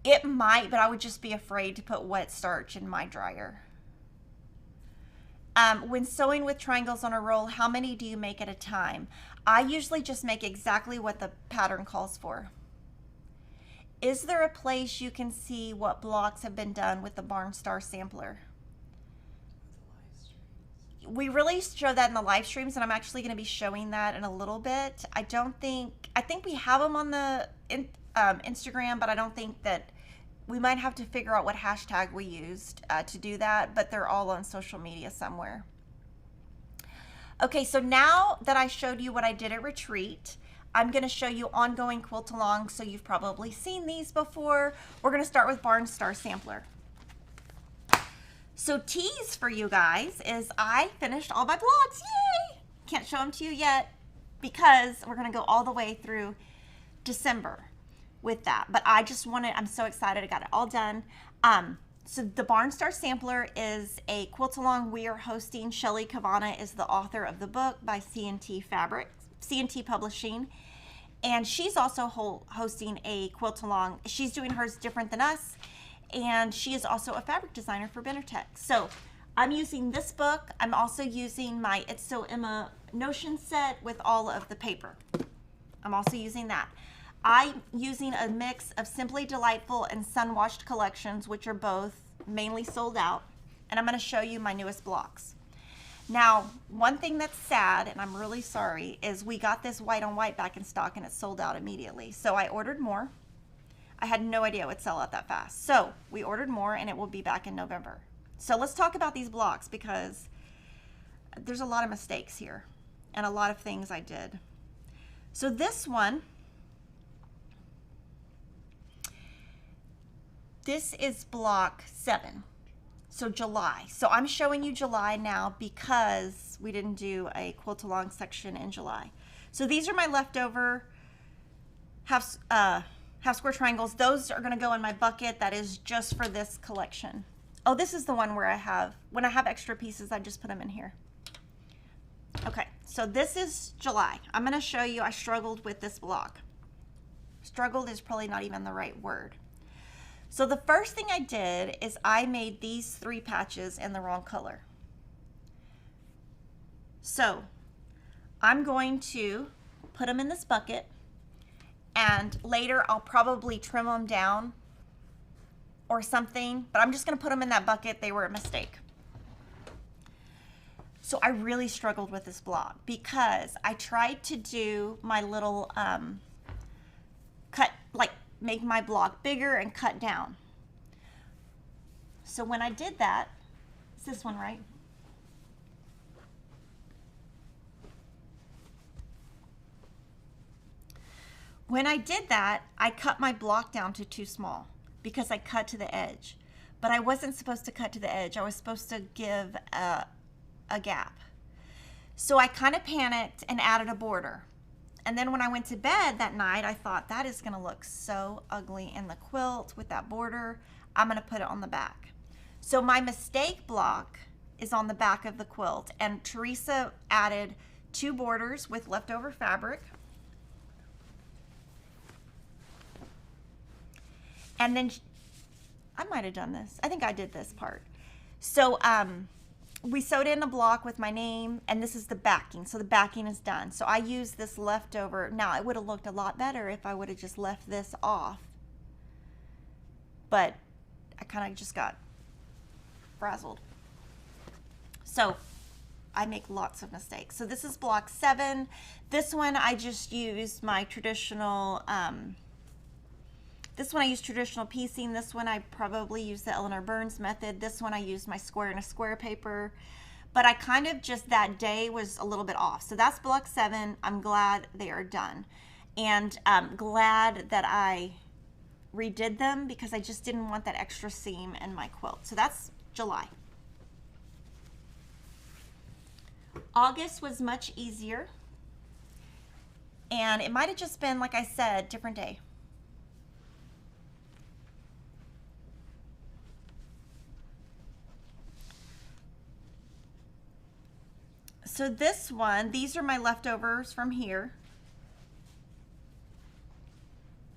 It might, but I would just be afraid to put wet starch in my dryer. When sewing with triangles on a roll, how many do you make at a time? I usually just make exactly what the pattern calls for. Is there a place you can see what blocks have been done with the Barnstar sampler? We really show that in the live streams, and I'm actually going to be showing that in a little bit. I think we have them on the Instagram, but I don't think that we might have to figure out what hashtag we used to do that, but they're all on social media somewhere. Okay, so now that I showed you what I did at retreat, I'm going to show you ongoing quilt along. So you've probably seen these before. We're going to start with Barnstar Sampler. So tease for you guys is I finished all my blocks. Yay! Can't show them to you yet because we're going to go all the way through December with that. But I'm so excited. I got it all done. So the Barnstar Sampler is a quilt along we are hosting. Shelly Kavana is the author of the book by C&T Publishing. And she's also hosting a quilt along. She's doing hers different than us. And she is also a fabric designer for Benetech. So I'm using this book. I'm also using my It's So Emma Notion set with all of the paper. I'm also using that. I'm using a mix of Simply Delightful and Sun-Washed collections, which are both mainly sold out. And I'm going to show you my newest blocks. Now, one thing that's sad, and I'm really sorry, is we got this white on white back in stock and it sold out immediately. So I ordered more. I had no idea it would sell out that fast. So we ordered more and it will be back in November. So let's talk about these blocks because there's a lot of mistakes here and a lot of things I did. So this one, this is block 7. So July. So I'm showing you July now because we didn't do a quilt along section in July. So these are my leftover half square triangles. Those are going to go in my bucket that is just for this collection. Oh, this is the one where when I have extra pieces, I just put them in here. Okay, so this is July. I'm going to show you, I struggled with this block. Struggled is probably not even the right word. So the first thing I did is I made these 3 patches in the wrong color. So I'm going to put them in this bucket, and later I'll probably trim them down or something, but I'm just going to put them in that bucket. They were a mistake. So I really struggled with this block because I tried to do my little make my block bigger and cut down. So when I did that, it's this one, right? When I did that, I cut my block down to too small because I cut to the edge. But I wasn't supposed to cut to the edge. I was supposed to give a gap. So I kind of panicked and added a border. And then when I went to bed that night, I thought that is gonna look so ugly in the quilt with that border. I'm gonna put it on the back. So my mistake block is on the back of the quilt, and Teresa added 2 borders with leftover fabric. And then I might have done this. I think I did this part. So we sewed in a block with my name, and this is the backing. So the backing is done. So I used this leftover. Now it would have looked a lot better if I would have just left this off. But I kind of just got frazzled. So I make lots of mistakes. So this is block 7. This one I just used my traditional, this one I use traditional piecing. This one I probably use the Eleanor Burns method. This one I use my square and a square paper. But I kind of just that day was a little bit off. So that's block 7. I'm glad they are done. And I'm glad that I redid them because I just didn't want that extra seam in my quilt. So that's July. August was much easier. And it might have just been, like I said, different day. So this one, these are my leftovers from here.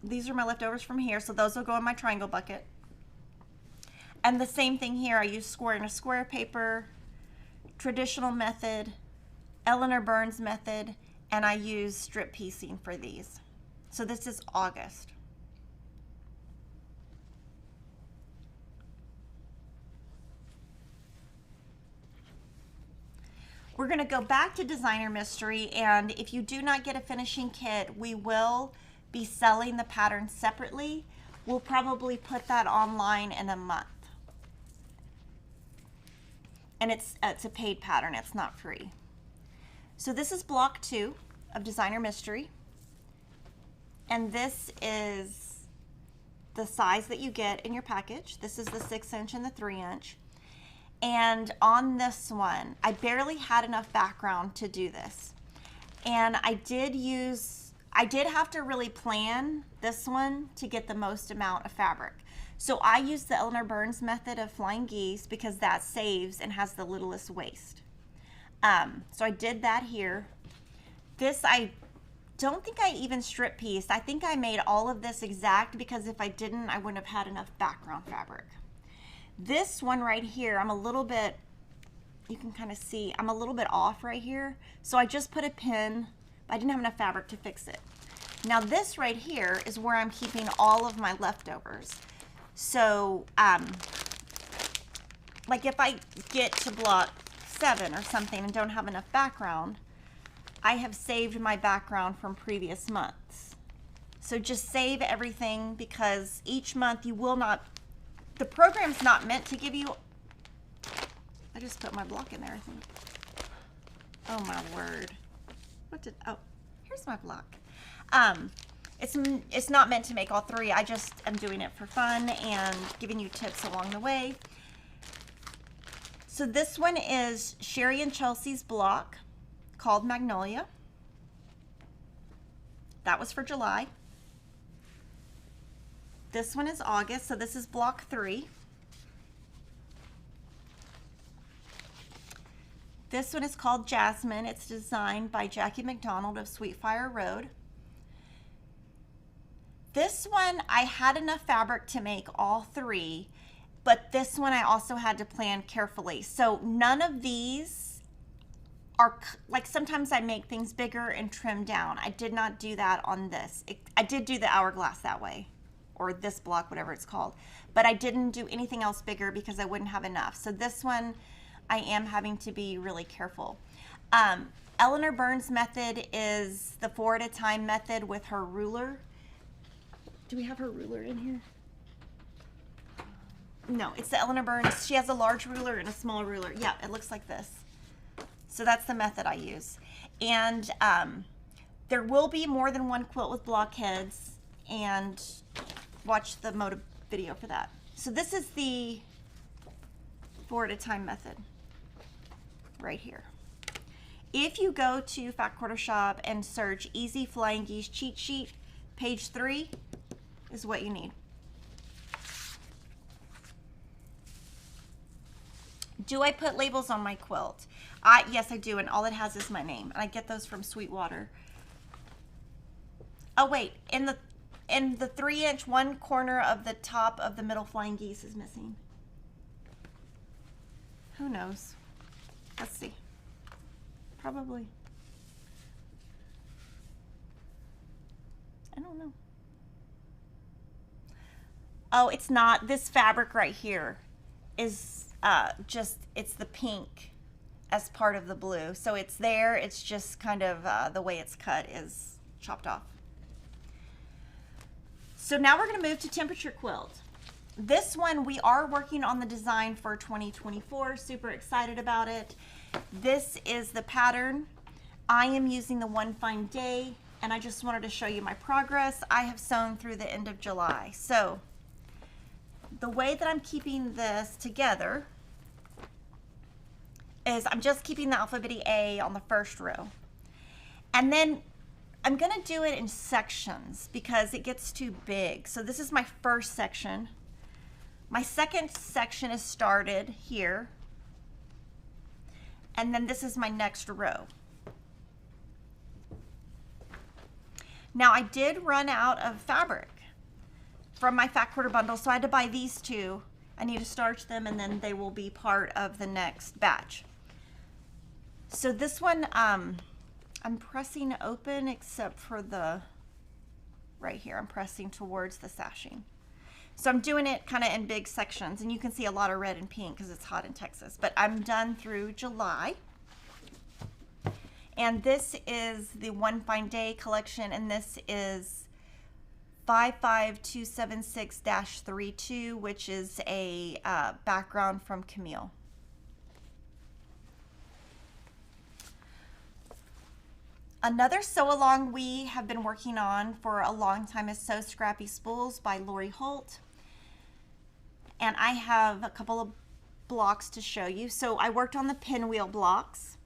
These are my leftovers from here, so those will go in my triangle bucket. And the same thing here, I use square and a square paper, traditional method, Eleanor Burns method, and I use strip piecing for these. So this is August. We're going to go back to Designer Mystery, and if you do not get a finishing kit, we will be selling the pattern separately. We'll probably put that online in a month. And it's a paid pattern, it's not free. So this is block 2 of Designer Mystery. And this is the size that you get in your package. This is the 6-inch and the 3-inch. And on this one, I barely had enough background to do this. And I did have to really plan this one to get the most amount of fabric. So I used the Eleanor Burns method of flying geese because that saves and has the littlest waist. So I did that here. This, I don't think I even strip pieced. I think I made all of this exact because if I didn't, I wouldn't have had enough background fabric. This one right here, I'm a little bit, you can kind of see, I'm a little bit off right here. So I just put a pin, but I didn't have enough fabric to fix it. Now this right here is where I'm keeping all of my leftovers. So, like if I get to block 7 or something and don't have enough background, I have saved my background from previous months. So just save everything because each month you will not, the program's not meant to give you, I just put my block in there, I think. Oh my word. What did, oh, here's my block. It's not meant to make all 3. I just am doing it for fun and giving you tips along the way. So this one is Sherry and Chelsea's block called Magnolia. That was for July. This one is August, so this is block 3. This one is called Jasmine. It's designed by Jackie McDonald of Sweetfire Road. This one, I had enough fabric to make all 3, but this one I also had to plan carefully. So none of these are, like sometimes I make things bigger and trim down. I did not do that on this. I did do the hourglass that way, or this block, whatever it's called, but I didn't do anything else bigger because I wouldn't have enough. So this one, I am having to be really careful. Eleanor Burns' method is the 4 at a time method with her ruler. Do we have her ruler in here? No, it's the Eleanor Burns. She has a large ruler and a small ruler. Yeah, it looks like this. So that's the method I use. And there will be more than one quilt with blockheads, and watch the Moda video for that. So this is the 4 at a time method right here. If you go to Fat Quarter Shop and search Easy Flying Geese Cheat Sheet, page 3 is what you need. Do I put labels on my quilt? Yes, I do, and all it has is my name. And I get those from Sweetwater. Oh wait, in the 3-inch, one corner of the top of the middle flying geese is missing. Who knows? Let's see. Probably. I don't know. Oh, it's not. This fabric right here is it's the pink as part of the blue. So it's there. It's just kind of the way it's cut is chopped off. So now we're going to move to Temperature Quilt. This one, we are working on the design for 2024. Super excited about it. This is the pattern. I am using the One Fine Day, and I just wanted to show you my progress. I have sewn through the end of July. So the way that I'm keeping this together is I'm just keeping the alphabet A on the first row. And then I'm going to do it in sections because it gets too big. So this is my first section. My second section is started here. And then this is my next row. Now I did run out of fabric from my Fat Quarter bundle, so I had to buy these two. I need to starch them, and then they will be part of the next batch. So this one, I'm pressing open except for the, right here, I'm pressing towards the sashing. So I'm doing it kind of in big sections, and you can see a lot of red and pink because it's hot in Texas, but I'm done through July. And this is the One Fine Day collection, and this is 55276-32, which is a background from Camille. Another sew along we have been working on for a long time is Sew Scrappy Spools by Lori Holt. And I have a couple of blocks to show you. So I worked on the pinwheel blocks.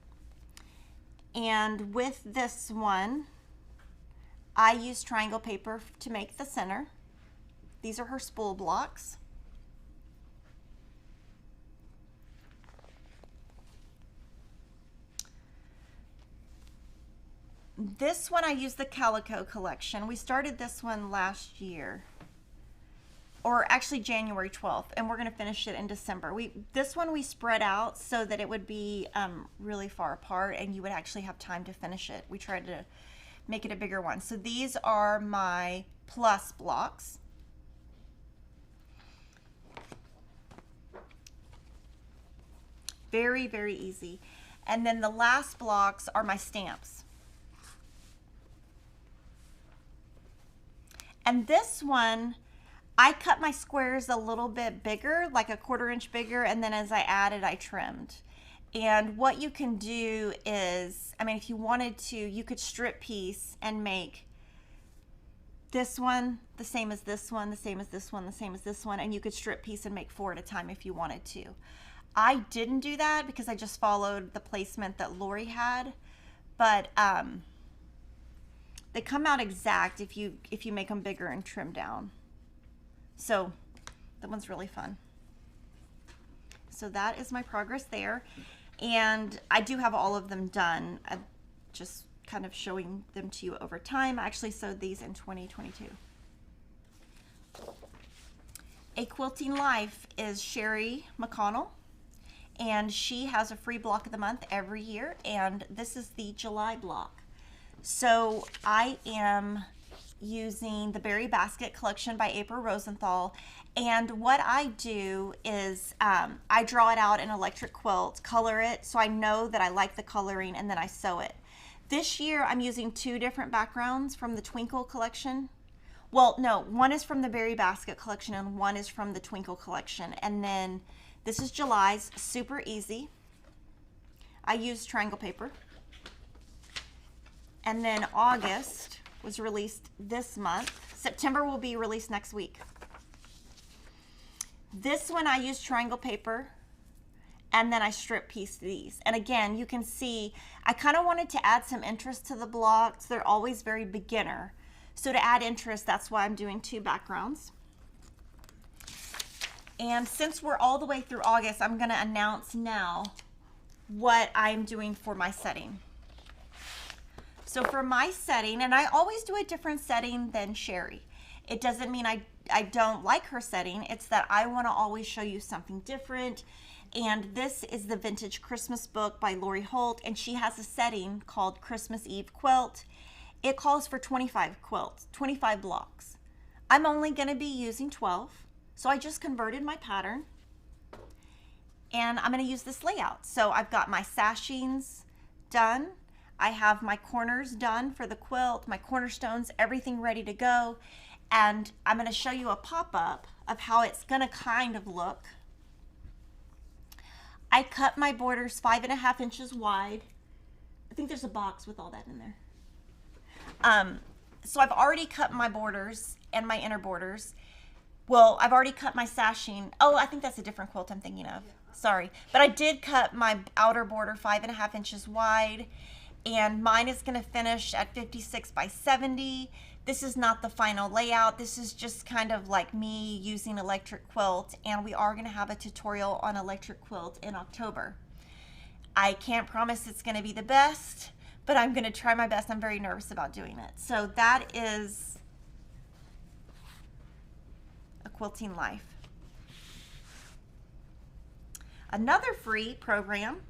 And with this one, I used triangle paper to make the center. These are her spool blocks. This one I used the Calico collection. We started this one last year, or actually January 12th, and we're going to finish it in December. This one we spread out so that it would be really far apart and you would actually have time to finish it. We tried to make it a bigger one. So these are my plus blocks. Very, very easy. And then the last blocks are my stamps. And this one, I cut my squares a little bit bigger, like a 1/4 inch bigger, and then as I added, I trimmed. And what you can do is, I mean, if you wanted to, you could strip piece and make this one the same as this one, the same as this one, the same as this one, and you could strip piece and make 4 at a time if you wanted to. I didn't do that because I just followed the placement that Lori had, but they come out exact if you make them bigger and trim down. So that one's really fun. So that is my progress there. And I do have all of them done. I'm just kind of showing them to you over time. I actually sewed these in 2022. A Quilting Life is Sherry McConnell, and she has a free block of the month every year, and this is the July block. So I am using the Berry Basket collection by April Rosenthal, and what I do is I draw it out in electric quilt, color it so I know that I like the coloring, and then I sew it. This year I'm using 2 different backgrounds from the Twinkle collection. Well, no, one is from the Berry Basket collection and one is from the Twinkle collection. And then this is July's, super easy. I used triangle paper. And then August was released this month. September will be released next week. This one I used triangle paper, and then I strip pieced these. And again, you can see I kind of wanted to add some interest to the blocks. They're always very beginner. So to add interest, that's why I'm doing 2 backgrounds. And since we're all the way through August, I'm going to announce now what I'm doing for my setting. So for my setting, and I always do a different setting than Sherry. It doesn't mean I don't like her setting. It's that I want to always show you something different. And this is the Vintage Christmas book by Lori Holt, and she has a setting called Christmas Eve Quilt. It calls for 25 quilts, 25 blocks. I'm only going to be using 12, so I just converted my pattern. And I'm going to use this layout. So I've got my sashings done. I have my corners done for the quilt, my cornerstones, everything ready to go. And I'm going to show you a pop-up of how it's going to kind of look. I cut my borders 5.5 inches wide. I think there's a box with all that in there. So I've already cut my borders and my inner borders. Well, I've already cut my sashing. Oh, I think that's a different quilt I'm thinking of. Sorry. But I did cut my outer border 5.5 inches wide, and mine is going to finish at 56 by 70. This is not the final layout. This is just kind of like me using electric quilt, and we are going to have a tutorial on electric quilt in October. I can't promise it's going to be the best, but I'm going to try my best. I'm very nervous about doing it. So that is a Quilting Life. Another free program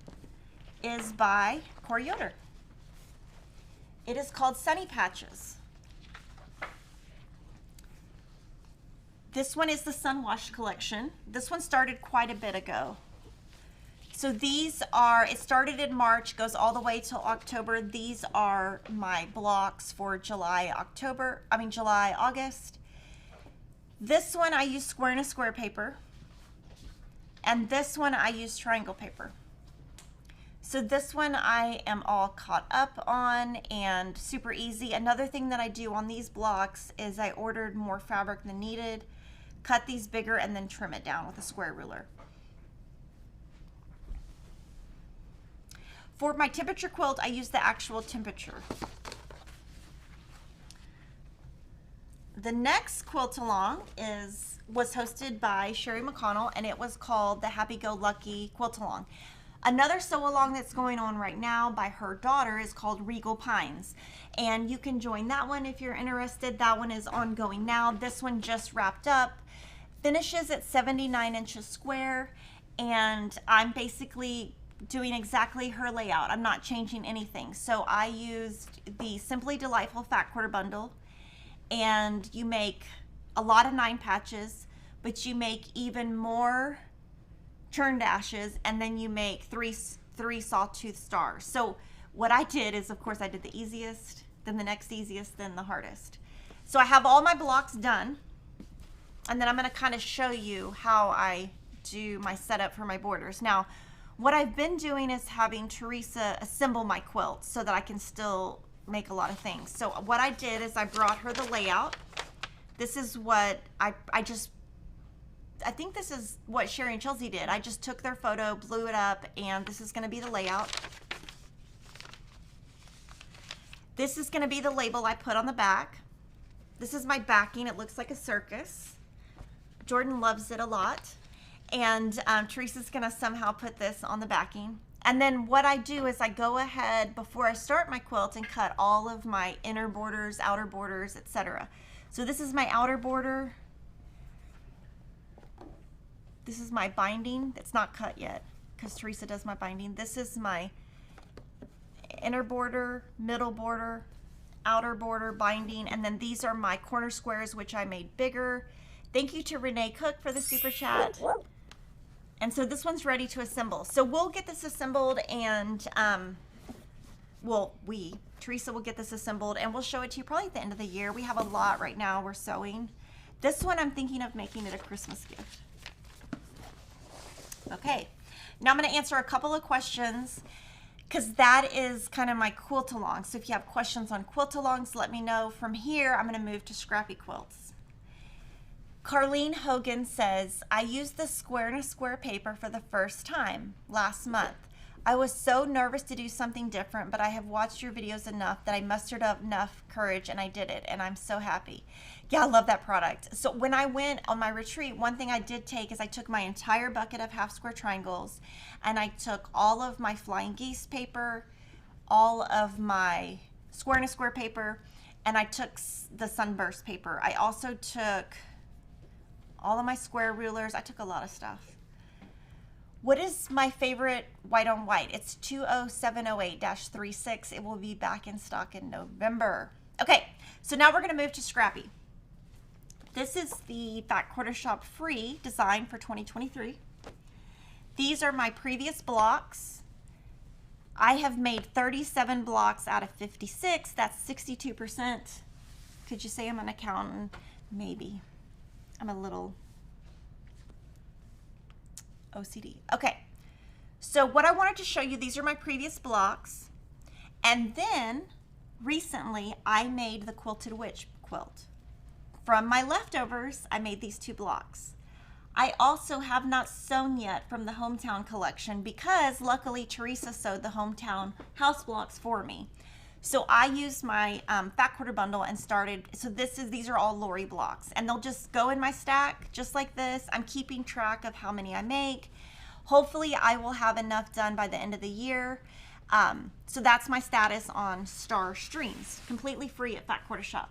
is by Corey Yoder. It is called Sunny Patches. This one is the Sun Wash collection. This one started quite a bit ago. So these are, it started in March, goes all the way till October. These are my blocks for July, August. This one I use square and a square paper. And this one I use triangle paper. So this one I am all caught up on and super easy. Another thing that I do on these blocks is I ordered more fabric than needed, cut these bigger, and then trim it down with a square ruler. For my temperature quilt, I use the actual temperature. The next quilt along was hosted by Sherry McConnell, and it was called the Happy Go Lucky Quilt Along. Another sew along that's going on right now by her daughter is called Regal Pines, and you can join that one if you're interested. That one is ongoing now. This one just wrapped up, finishes at 79 inches square, and I'm basically doing exactly her layout. I'm not changing anything. So I used the Simply Delightful Fat Quarter Bundle, and you make a lot of 9 patches, but you make even more turn dashes, and then you make three sawtooth stars. So what I did is, of course, I did the easiest, then the next easiest, then the hardest. So I have all my blocks done, and then I'm going to kind of show you how I do my setup for my borders. Now, what I've been doing is having Teresa assemble my quilt so that I can still make a lot of things. So what I did is I brought her the layout. This is what I think this is what Sherry and Chelsea did. I just took their photo, blew it up, and this is going to be the layout. This is going to be the label I put on the back. This is my backing. It looks like a circus. Jordan loves it a lot. And Teresa's going to somehow put this on the backing. And then what I do is I go ahead before I start my quilt and cut all of my inner borders, outer borders, etc. So this is my outer border. This is my binding. It's not cut yet because Teresa does my binding. This is my inner border, middle border, outer border, binding, and then these are my corner squares, which I made bigger. Thank you to Renee Cook for the super chat. And so this one's ready to assemble. So we'll get this assembled and Teresa will get this assembled and we'll show it to you probably at the end of the year. We have a lot right now we're sewing. This one I'm thinking of making it a Christmas gift. Okay, now I'm going to answer a couple of questions because that is kind of my quilt-along. So if you have questions on quilt-alongs, let me know. From here, I'm going to move to Scrappy Quilts. Carlene Hogan says, I used the square and a square paper for the first time last month. I was so nervous to do something different, but I have watched your videos enough that I mustered up enough courage and I did it, and I'm so happy. Yeah, I love that product. So when I went on my retreat, one thing I did take is I took my entire bucket of half square triangles and I took all of my flying geese paper, all of my square and a square paper, and I took the sunburst paper. I also took all of my square rulers. I took a lot of stuff. What is my favorite white on white? It's 20708-36. It will be back in stock in November. Okay, so now we're going to move to Scrappy. This is the Fat Quarter Shop free design for 2023. These are my previous blocks. I have made 37 blocks out of 56. That's 62%. Could you say I'm an accountant? Maybe. I'm a little OCD. Okay, so what I wanted to show you, these are my previous blocks, and then recently I made the Quilted Witch quilt. From my leftovers, I made these 2 blocks. I also have not sewn yet from the Hometown collection because luckily Teresa sewed the Hometown house blocks for me. So I used my Fat Quarter bundle and started, so these are all Lori blocks and they'll just go in my stack just like this. I'm keeping track of how many I make. Hopefully I will have enough done by the end of the year. So that's my status on Star Streams, completely free at Fat Quarter Shop.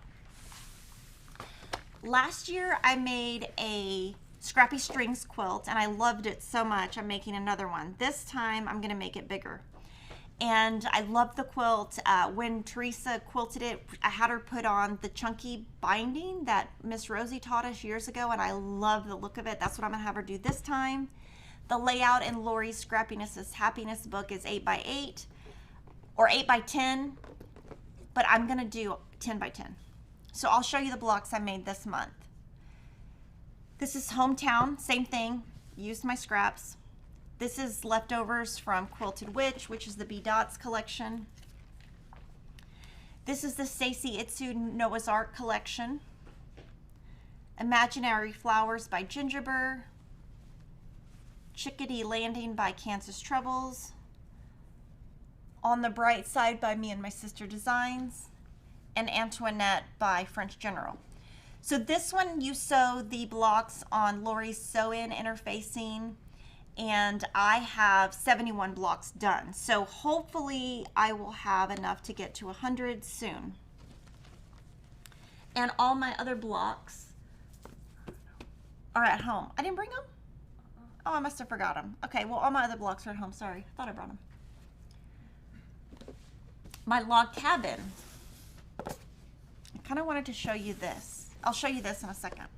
Last year I made a Scrappy Strings quilt and I loved it so much. I'm making another one. This time I'm gonna make it bigger. And I love the quilt. When Teresa quilted it, I had her put on the chunky binding that Miss Rosie taught us years ago, and I love the look of it. That's what I'm gonna have her do this time. The layout in Lori's Scrappiness's Happiness book is 8x8 or 8x10, but I'm gonna do 10x10. So I'll show you the blocks I made this month. This is Hometown, same thing, used my scraps. This is leftovers from Quilted Witch, which is the B Dots collection. This is the Stacy Itsu Noah's Ark collection. Imaginary Flowers by Gingerbread. Chickadee Landing by Kansas Troubles. On the Bright Side by Me and My Sister Designs. And Antoinette by French General. So this one you sew the blocks on Lori's sew-in interfacing, and I have 71 blocks done. So hopefully I will have enough to get to 100 soon. And all my other blocks are at home. I didn't bring them? Oh, I must have forgot them. Okay, well all my other blocks are at home. Sorry, I thought I brought them. My log cabin. I kind of wanted to show you this. I'll show you this in a second.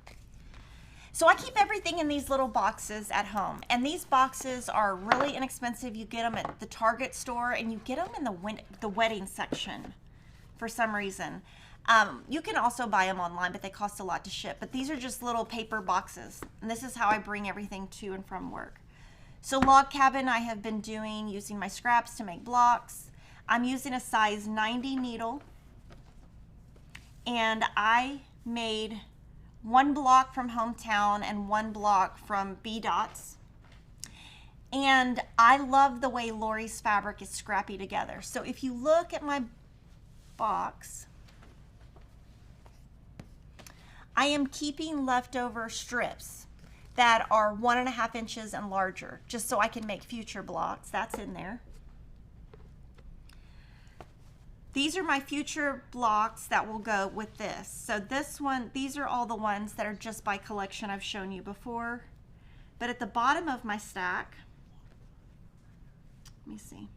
So I keep everything in these little boxes at home, and these boxes are really inexpensive. You get them at the Target store, and you get them in the wedding section for some reason. You can also buy them online, but they cost a lot to ship. But these are just little paper boxes, and this is how I bring everything to and from work. So log cabin I have been doing using my scraps to make blocks. I'm using a size 90 needle, and I made 1 block from Hometown and 1 block from B Dots. And I love the way Lori's fabric is scrappy together. So if you look at my box, I am keeping leftover strips that are 1.5 inches and larger, just so I can make future blocks. That's in there. These are my future blocks that will go with this. So this one, these are all the ones that are just by collection I've shown you before. But at the bottom of my stack, let me see.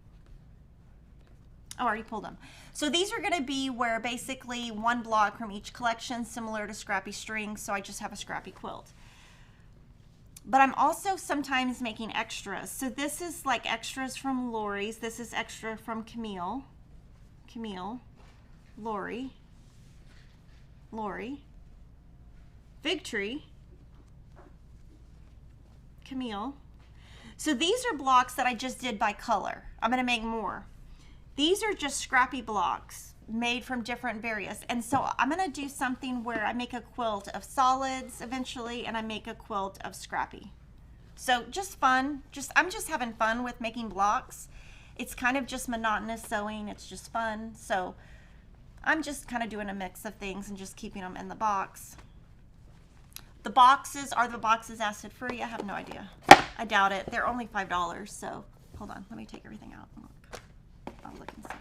Oh, I already pulled them. So these are gonna be where basically 1 block from each collection, similar to Scrappy Strings, so I just have a Scrappy Quilt. But I'm also sometimes making extras. So this is like extras from Lori's. This is extra from Camille. Camille, Lori, Lori, Fig Tree, Camille. So these are blocks that I just did by color. I'm gonna make more. These are just scrappy blocks made from different various. And so I'm gonna do something where I make a quilt of solids eventually, and I make a quilt of scrappy. So just fun, I'm just having fun with making blocks. It's kind of just monotonous sewing, it's just fun. So I'm just kind of doing a mix of things and just keeping them in the box. The boxes, are the boxes acid free? I have no idea. I doubt it. They're only $5, so hold on, let me take everything out. I'll look and see.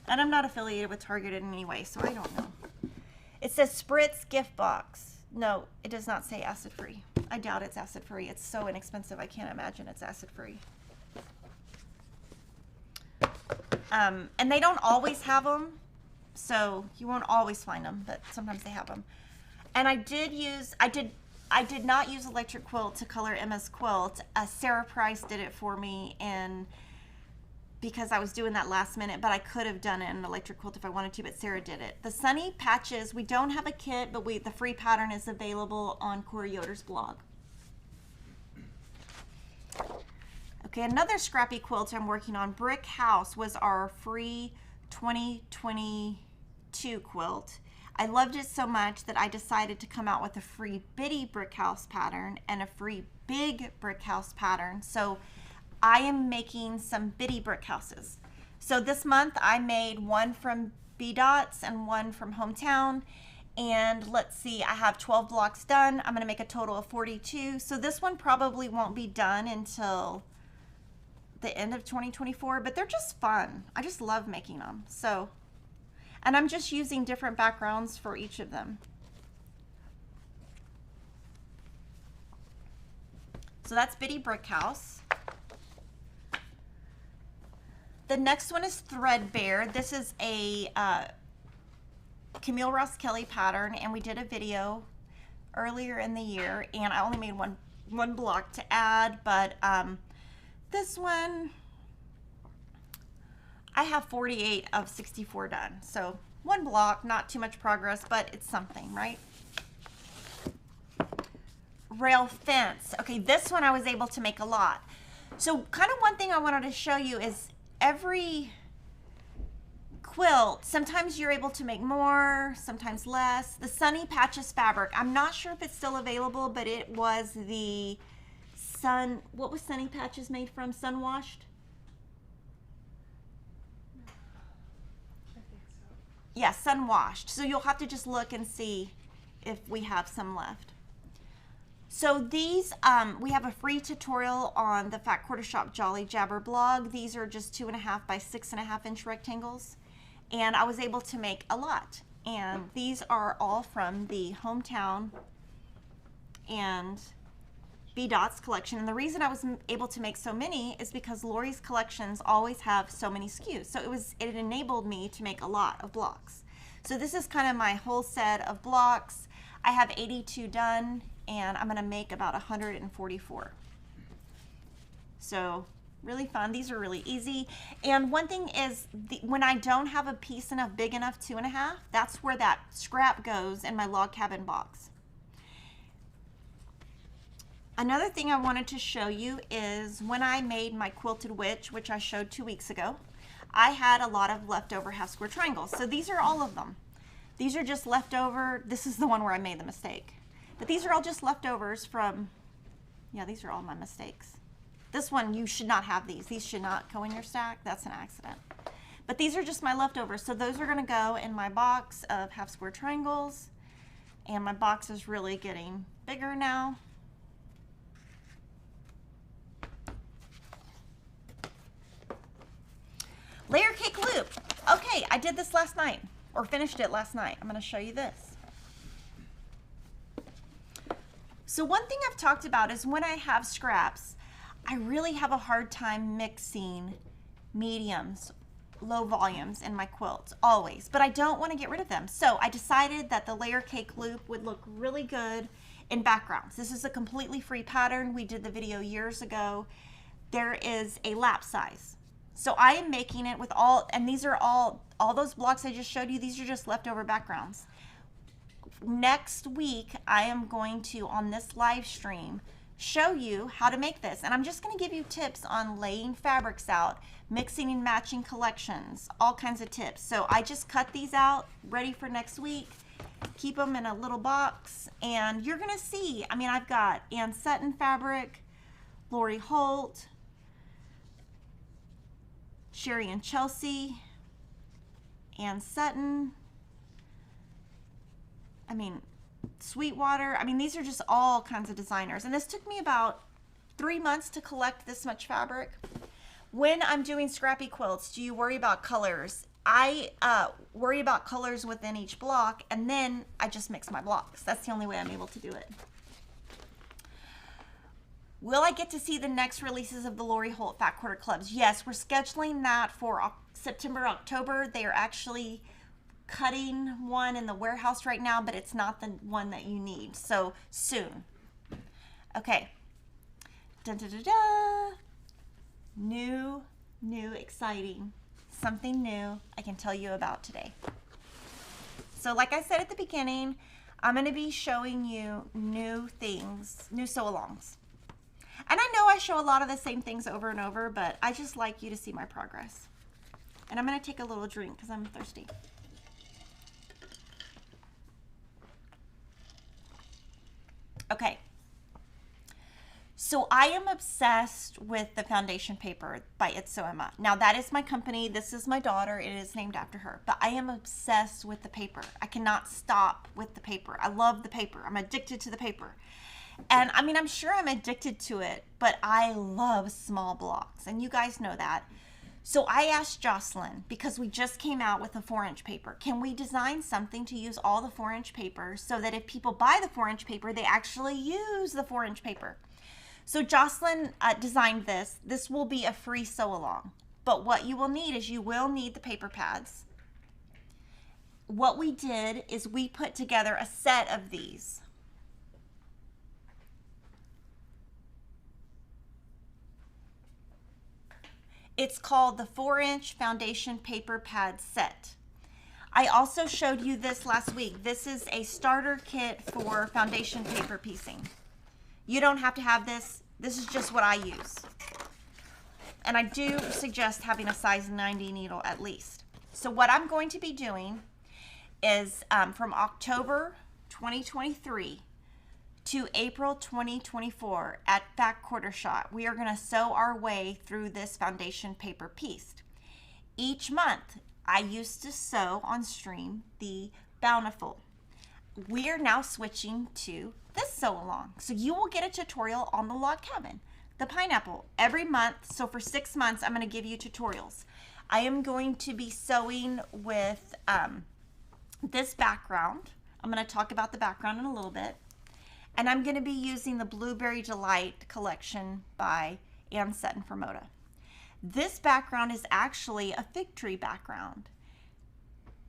And I'm not affiliated with Target in any way, so I don't know. It says Spritz gift box. No, it does not say acid free. I doubt it's acid free. It's so inexpensive, I can't imagine it's acid free. And they don't always have them, so you won't always find them, but sometimes they have them. And I did not use electric quilt to color Emma's quilt. Sarah Price did it for me, and because I was doing that last minute, but I could have done it in an electric quilt if I wanted to, but Sarah did it. The Sunny Patches, we don't have a kit, but the free pattern is available on Corey Yoder's blog. Okay, another scrappy quilt I'm working on, Brick House, was our free 2022 quilt. I loved it so much that I decided to come out with a free bitty brick house pattern and a free big brick house pattern. So I am making some bitty brick houses. So this month I made one from B Dots and one from Hometown. And let's see, I have 12 blocks done. I'm gonna make a total of 42. So this one probably won't be done until the end of 2024, but they're just fun. I just love making them. So, and I'm just using different backgrounds for each of them. So that's Bitty Brick House. The next one is Threadbare. This is a Camille Ross Kelly pattern, and we did a video earlier in the year, and I only made one block to add, but this one, I have 48 of 64 done. So one block, not too much progress, but it's something, right? Rail Fence. Okay, this one I was able to make a lot. So kind of one thing I wanted to show you is every quilt, sometimes you're able to make more, sometimes less. The Sunny Patches fabric, I'm not sure if it's still available, but it was the what was Sunny Patches made from? Sun Washed? Yeah, Sun Washed. So you'll have to just look and see if we have some left. So these, we have a free tutorial on the Fat Quarter Shop Jolly Jabber blog. These are just 2.5 by 6.5 inch rectangles. And I was able to make a lot. And these are all from the Hometown and B Dots collection. And the reason I was able to make so many is because Lori's collections always have so many SKUs. So it enabled me to make a lot of blocks. So this is kind of my whole set of blocks. I have 82 done, and I'm gonna make about 144. So really fun. These are really easy. And one thing is, when I don't have a piece big enough, 2.5, that's where that scrap goes in my log cabin box. Another thing I wanted to show you is when I made my Quilted Witch, which I showed 2 weeks ago, I had a lot of leftover half square triangles. So these are all of them. These are just leftover. This is the one where I made the mistake. But these are all just leftovers from, yeah, these are all my mistakes. This one, you should not have these. These should not go in your stack. That's an accident. But these are just my leftovers. So those are gonna go in my box of half square triangles. And my box is really getting bigger now. Layer cake loop. Okay, I did this last night, or finished it last night. I'm gonna show you this. So one thing I've talked about is when I have scraps, I really have a hard time mixing mediums, low volumes in my quilts, always, but I don't want to get rid of them. So I decided that the layer cake loop would look really good in backgrounds. This is a completely free pattern. We did the video years ago. There is a lap size. So I am making it with all, and these are all those blocks I just showed you, these are just leftover backgrounds. Next week, I am going to, on this live stream, show you how to make this. And I'm just going to give you tips on laying fabrics out, mixing and matching collections, all kinds of tips. So I just cut these out, ready for next week. Keep them in a little box, and you're going to see, I mean, I've got Ann Sutton fabric, Lori Holt, Sherry and Chelsea, Ann Sutton, I mean, Sweetwater. I mean, these are just all kinds of designers. And this took me about 3 months to collect this much fabric. When I'm doing scrappy quilts, do you worry about colors? I worry about colors within each block, and then I just mix my blocks. That's the only way I'm able to do it. Will I get to see the next releases of the Lori Holt Fat Quarter Clubs? Yes, we're scheduling that for September, October. They are actually cutting one in the warehouse right now, but it's not the one that you need. So soon. Okay. Dun, dun, dun, dun. New, exciting. Something new I can tell you about today. So like I said at the beginning, I'm going to be showing you new things, new sew-alongs. And I know I show a lot of the same things over and over, but I just like you to see my progress. And I'm going to take a little drink because I'm thirsty. Okay. So I am obsessed with the foundation paper by It's So Emma. Now that is my company. This is my daughter. It is named after her. But I am obsessed with the paper. I cannot stop with the paper. I love the paper. I'm addicted to the paper. And I mean, I'm sure I'm addicted to it, but I love small blocks. And you guys know that. So I asked Jocelyn, because we just came out with a 4-inch paper, can we design something to use all the 4-inch paper so that if people buy the 4-inch paper, they actually use the 4-inch paper? So Jocelyn designed this. This will be a free sew along. But what you will need is you will need the paper pads. What we did is we put together a set of these. It's called the 4-inch foundation paper pad set. I also showed you this last week. This is a starter kit for foundation paper piecing. You don't have to have this. This is just what I use. And I do suggest having a size 90 needle at least. So what I'm going to be doing is from October 2023 to April 2024 at Back Quarter Shot, we are going to sew our way through this foundation paper piece. Each month, I used to sew on stream the Bountiful. We are now switching to this sew along. So you will get a tutorial on the log cabin, the pineapple, every month. So for 6 months, I'm going to give you tutorials. I am going to be sewing with this background. I'm going to talk about the background in a little bit. And I'm going to be using the Blueberry Delight collection by Ann Sutton for Moda. This background is actually a fig tree background.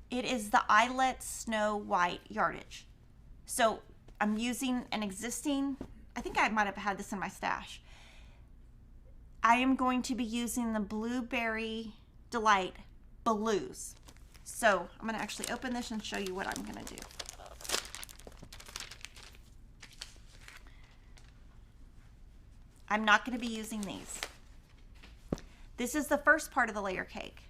It is the Eyelet Snow White yardage. So I'm using an existing, I think I might have had this in my stash. I am going to be using the Blueberry Delight Blues. So I'm going to actually open this and show you what I'm going to do. I'm not going to be using these. This is the first part of the layer cake.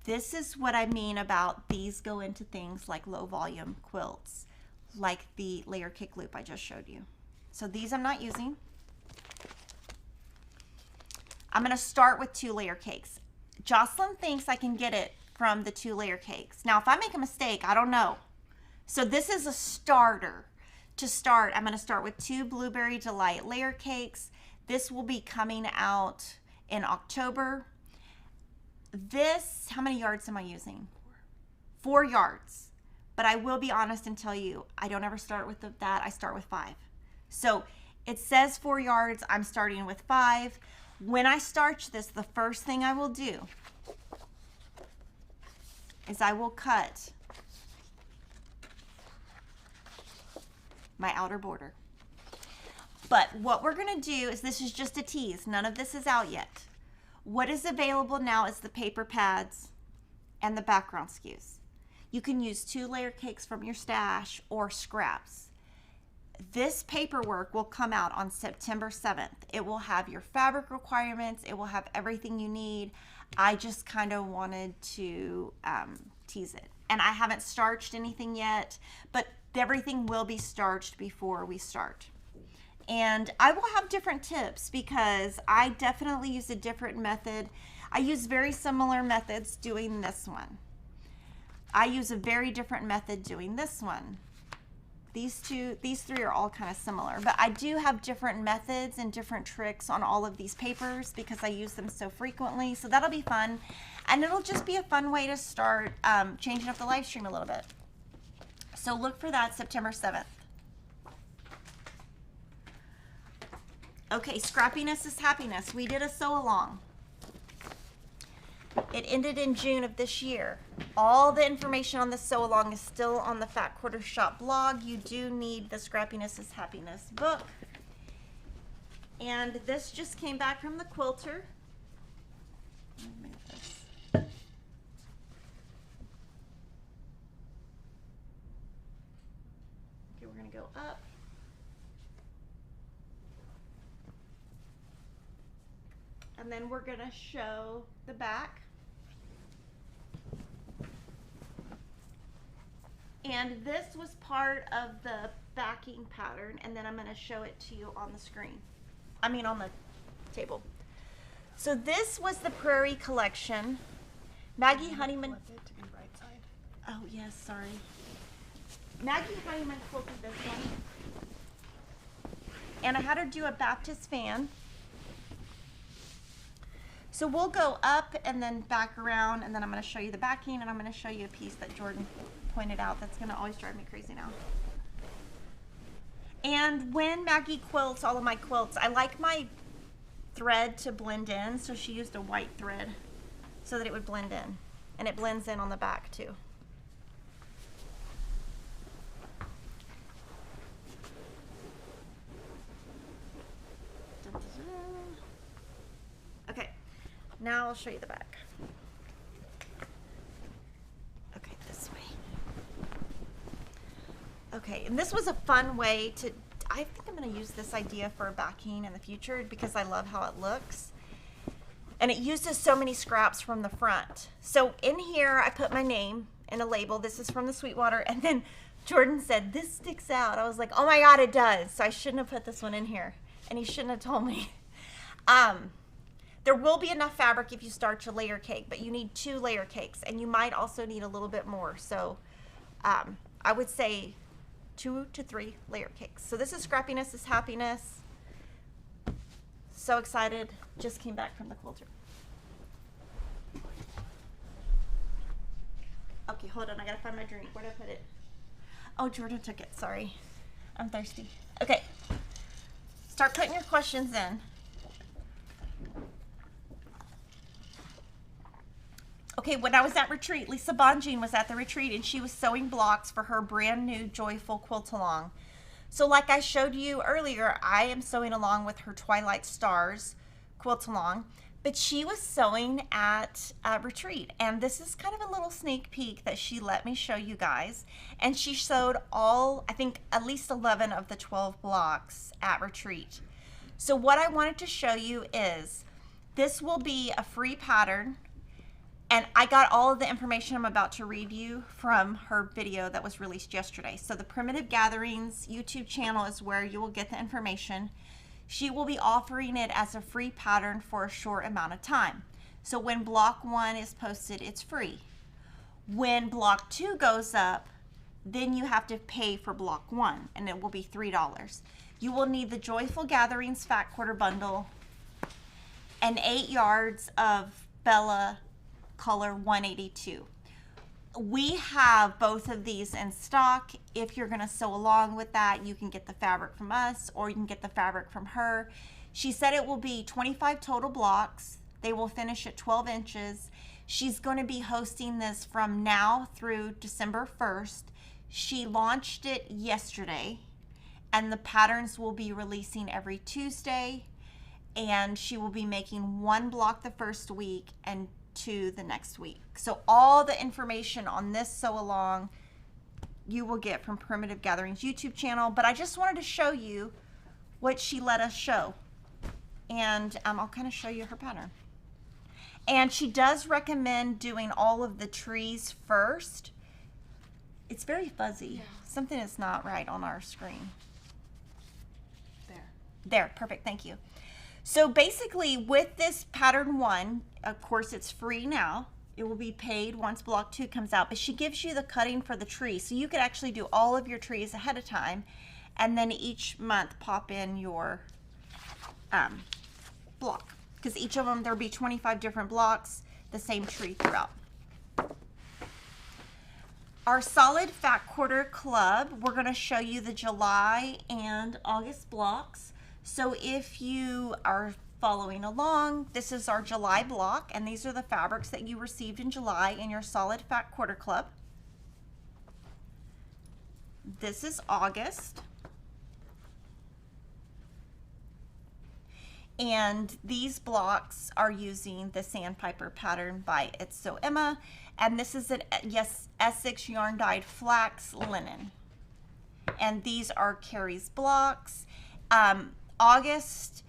This is what I mean about these go into things like low volume quilts, like the layer cake loop I just showed you. So these I'm not using. I'm going to start with 2 layer cakes. Jocelyn thinks I can get it from the 2 layer cakes. Now, if I make a mistake, I don't know. So this is a starter. To start, I'm going to start with 2 Blueberry Delight layer cakes. This will be coming out in October. This, how many yards am I using? 4 yards. But I will be honest and tell you, I don't ever start with that. I start with 5. So it says 4 yards. I'm starting with 5. When I starch this, the first thing I will do is I will cut my outer border. But what we're going to do is, this is just a tease. None of this is out yet. What is available now is the paper pads and the background SKUs. You can use 2 layer cakes from your stash or scraps. This paperwork will come out on September 7th. It will have your fabric requirements. It will have everything you need. I just kind of wanted to tease it. And I haven't starched anything yet, but everything will be starched before we start. And I will have different tips because I definitely use a different method. I use very similar methods doing this one. I use a very different method doing this one. These 3 are all kind of similar, but I do have different methods and different tricks on all of these papers because I use them so frequently. So that'll be fun. And it'll just be a fun way to start changing up the live stream a little bit. So look for that September 7th. Okay, Scrappiness is Happiness. We did a sew along. It ended in June of this year. All the information on the sew along is still on the Fat Quarter Shop blog. You do need the Scrappiness is Happiness book. And this just came back from the quilter. Let me move this. Okay, we're gonna go up. And then we're gonna show the back. And this was part of the backing pattern, and then I'm gonna show it to you on the screen. I mean on the table. So this was the Prairie collection. Maggie Honeyman. Flip it to be right side. Oh yes, sorry. Maggie Honeyman quilted this one. And I had her do a Baptist fan. So we'll go up and then back around, and then I'm going to show you the backing, and I'm going to show you a piece that Jordan pointed out that's going to always drive me crazy now. And when Maggie quilts all of my quilts, I like my thread to blend in, so she used a white thread so that it would blend in, and it blends in on the back too. Okay. Now I'll show you the back. Okay, this way. Okay, and this was a fun way to, I think I'm going to use this idea for a backing in the future because I love how it looks. And it uses so many scraps from the front. So in here, I put my name and a label. This is from the Sweetwater. And then Jordan said, this sticks out. I was like, oh my God, it does. So I shouldn't have put this one in here. And he shouldn't have told me. There will be enough fabric if you start your layer cake, but you need 2 layer cakes, and you might also need a little bit more. So I would say 2 to 3 layer cakes. So this is Scrappiness is Happiness. So excited. Just came back from the quilter. Okay, hold on. I gotta find my drink. Where did I put it? Oh, Jordan took it. Sorry. I'm thirsty. Okay. Start putting your questions in. Okay, when I was at retreat, Lisa Bonjean was at the retreat, and she was sewing blocks for her brand new Joyful Quilt Along. So like I showed you earlier, I am sewing along with her Twilight Stars Quilt Along, but she was sewing at retreat, and this is kind of a little sneak peek that she let me show you guys. And she sewed all, I think at least 11 of the 12 blocks at retreat. So what I wanted to show you is this will be a free pattern. And I got all of the information I'm about to read you from her video that was released yesterday. So the Primitive Gatherings YouTube channel is where you will get the information. She will be offering it as a free pattern for a short amount of time. So when block 1 is posted, it's free. When block 2 goes up, then you have to pay for block 1, and it will be $3. You will need the Joyful Gatherings Fat Quarter Bundle and 8 yards of Bella color 182. We have both of these in stock. If you're going to sew along with that, you can get the fabric from us, or you can get the fabric from her. She said it will be 25 total blocks. They will finish at 12 inches. She's going to be hosting this from now through December 1st. She launched it yesterday, and the patterns will be releasing every Tuesday. and she will be making 1 block the first week and 2 the next week. So all the information on this sew along you will get from Primitive Gatherings YouTube channel, but I just wanted to show you what she let us show, and I'll kind of show you her pattern. And she does recommend doing all of the trees first. It's very fuzzy. Yeah. Something is not right on our screen. There, perfect, thank you. So basically with this pattern 1, of course it's free now. It will be paid once block 2 comes out, but she gives you the cutting for the tree. So you could actually do all of your trees ahead of time, and then each month pop in your block. Because each of them, there'll be 25 different blocks, the same tree throughout. Our solid fat quarter club, we're gonna show you the July and August blocks. So if you are following along, this is our July block, and these are the fabrics that you received in July in your solid fat quarter club. This is August. And these blocks are using the Sandpiper pattern by It's So Emma. And this is an Essex yarn dyed flax linen. And these are Carrie's blocks. August,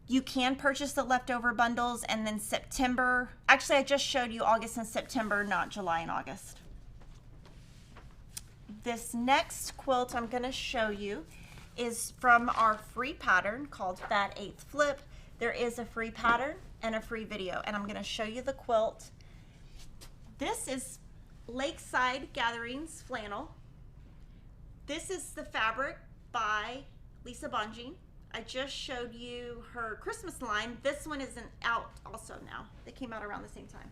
you can purchase the leftover bundles, and then September, actually I just showed you August and September, not July and August. This next quilt I'm gonna show you is from our free pattern called Fat 8th Flip. There is a free pattern and a free video, and I'm going to show you the quilt. This is Lakeside Gatherings flannel. This is the fabric by Lisa Bonjean. I just showed you her Christmas line. This one isn't out also now. They came out around the same time.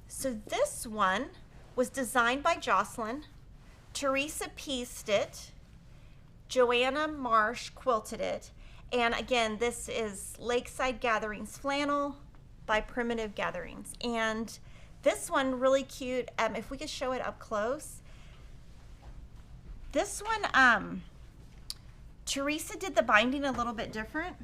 So this one was designed by Jocelyn. Teresa pieced it. Joanna Marsh quilted it. And again, this is Lakeside Gatherings flannel by Primitive Gatherings. And this one really cute. If we could show it up close. This one, Teresa did the binding a little bit different.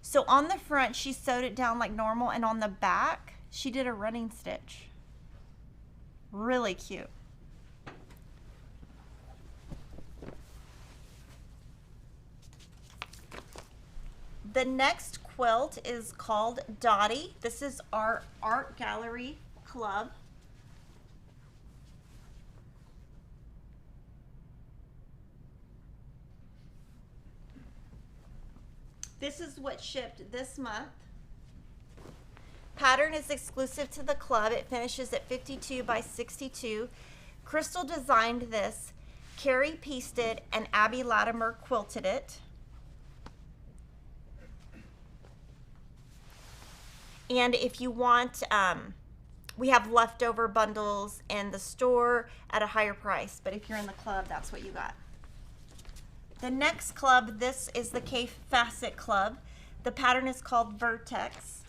So on the front, she sewed it down like normal, and on the back, she did a running stitch. Really cute. The next quilt is called Dottie. This is our art gallery club. This is what shipped this month. Pattern is exclusive to the club. It finishes at 52 by 62. Crystal designed this. Carrie pieced it, and Abby Latimer quilted it. And if you want, we have leftover bundles in the store at a higher price, but if you're in the club, that's what you got. The next club, this is the K Facet Club. The pattern is called Vertex.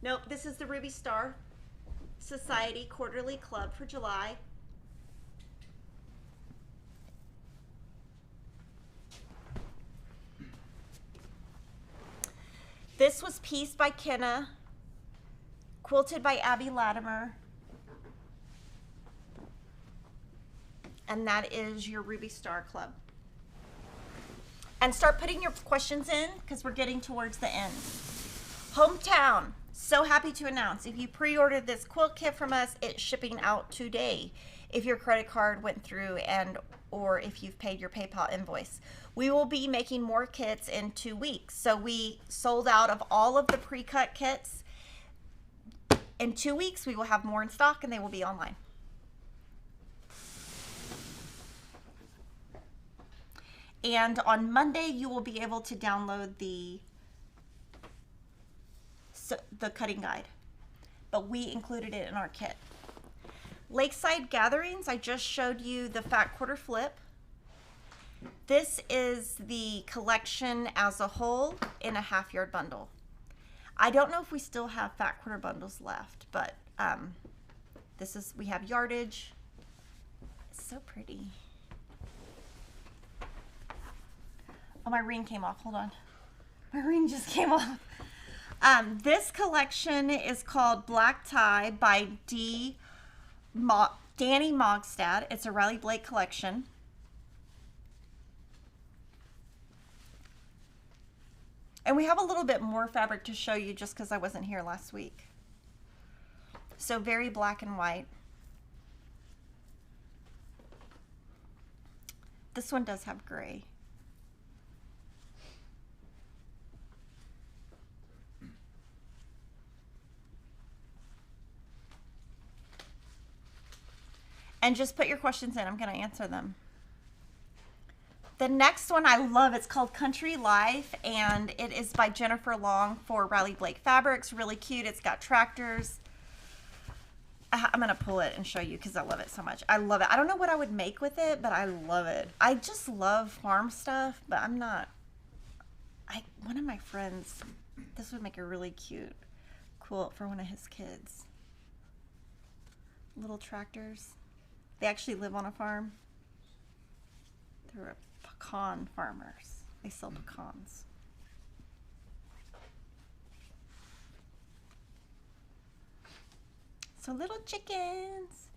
Nope, this is the Ruby Star Society Quarterly Club for July. This was pieced by Kenna, quilted by Abby Latimer. And that is your Ruby Star Club. And start putting your questions in because we're getting towards the end. Hometown, so happy to announce if you pre-ordered this quilt kit from us, it's shipping out today if your credit card went through and or if you've paid your PayPal invoice. We will be making more kits in 2 weeks. So we sold out of all of the pre-cut kits. In 2 weeks, we will have more in stock and they will be online. And on Monday, you will be able to download the cutting guide, but we included it in our kit. Lakeside Gatherings, I just showed you the fat quarter flip. This is the collection as a whole in a half yard bundle. I don't know if we still have fat quarter bundles left, but we have yardage. It's so pretty. Oh, my ring came off. Hold on. My ring just came off. This collection is called Black Tie by Danny Mogstad. It's a Riley Blake collection. And we have a little bit more fabric to show you just because I wasn't here last week. So very black and white. This one does have gray. And just put your questions in. I'm going to answer them. The next one I love. It's called Country Life, and it is by Jennifer Long for Riley Blake Fabrics. Really cute. It's got tractors. I'm going to pull it and show you because I love it so much. I love it. I don't know what I would make with it, but I love it. I just love farm stuff, but I'm not. One of my friends, this would make a really cute quilt for one of his kids. Little tractors. They actually live on a farm. They're pecan farmers. They sell pecans. So little chickens.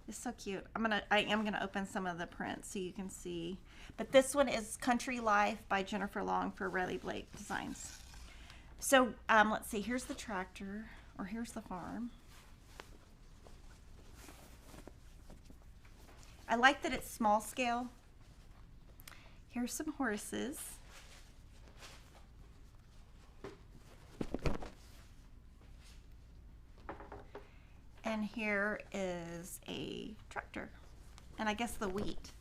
It's so cute. I am gonna open some of the prints so you can see. But this one is Country Life by Jennifer Long for Riley Blake Designs. So let's see. Here's the tractor, or here's the farm. I like that it's small scale. Here's some horses. And here is a tractor. And I guess the wheat.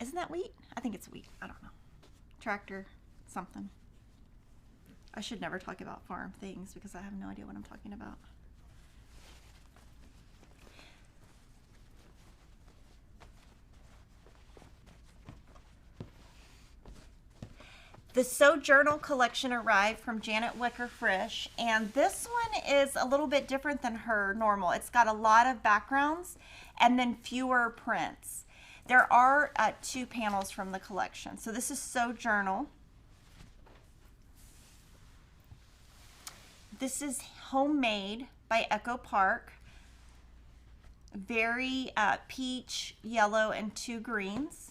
Isn't that wheat? I think it's wheat. I don't know. Tractor, something. I should never talk about farm things because I have no idea what I'm talking about. The Sojournal collection arrived from Janet Wicker Frisch, and this one is a little bit different than her normal. It's got a lot of backgrounds and then fewer prints. There are 2 panels from the collection. So this is Sojournal. This is Homemade by Echo Park. Very peach, yellow, and 2 greens.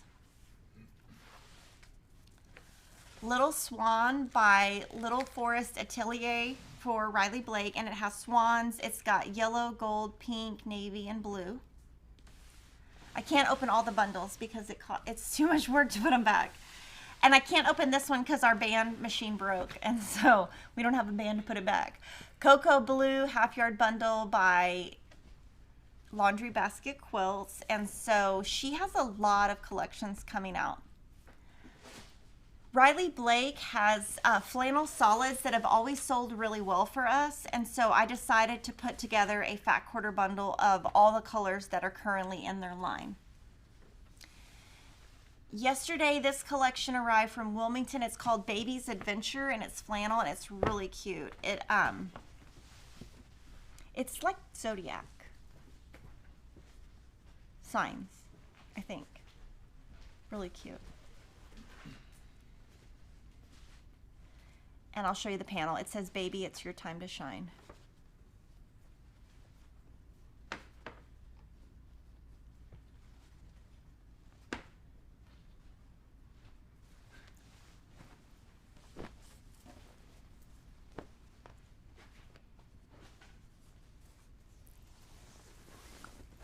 Little Swan by Little Forest Atelier for Riley Blake, and it has swans. It's got yellow, gold, pink, navy, and blue. I can't open all the bundles because it's too much work to put them back. And I can't open this one because our band machine broke, and so we don't have a band to put it back. Cocoa Blue Half Yard Bundle by Laundry Basket Quilts, and so she has a lot of collections coming out. Riley Blake has flannel solids that have always sold really well for us, and so I decided to put together a fat quarter bundle of all the colors that are currently in their line. Yesterday, this collection arrived from Wilmington. It's called Baby's Adventure, and it's flannel, and it's really cute. It's like zodiac signs, I think. Really cute. And I'll show you the panel. It says, "Baby, it's your time to shine."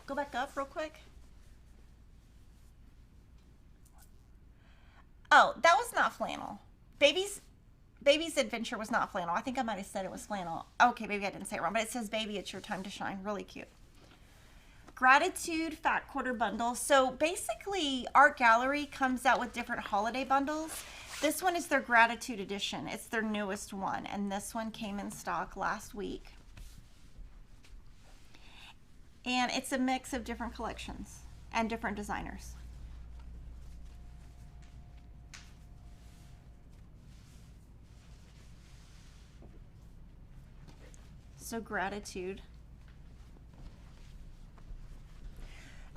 Go back up real quick. Oh, that was not flannel. Baby's Adventure was not flannel. I think I might have said it was flannel. Okay, maybe I didn't say it wrong, but it says, "Baby, it's your time to shine." Really cute. Gratitude Fat Quarter Bundle. So basically, Art Gallery comes out with different holiday bundles. This one is their Gratitude Edition. It's their newest one, and this one came in stock last week. And it's a mix of different collections and different designers. also gratitude.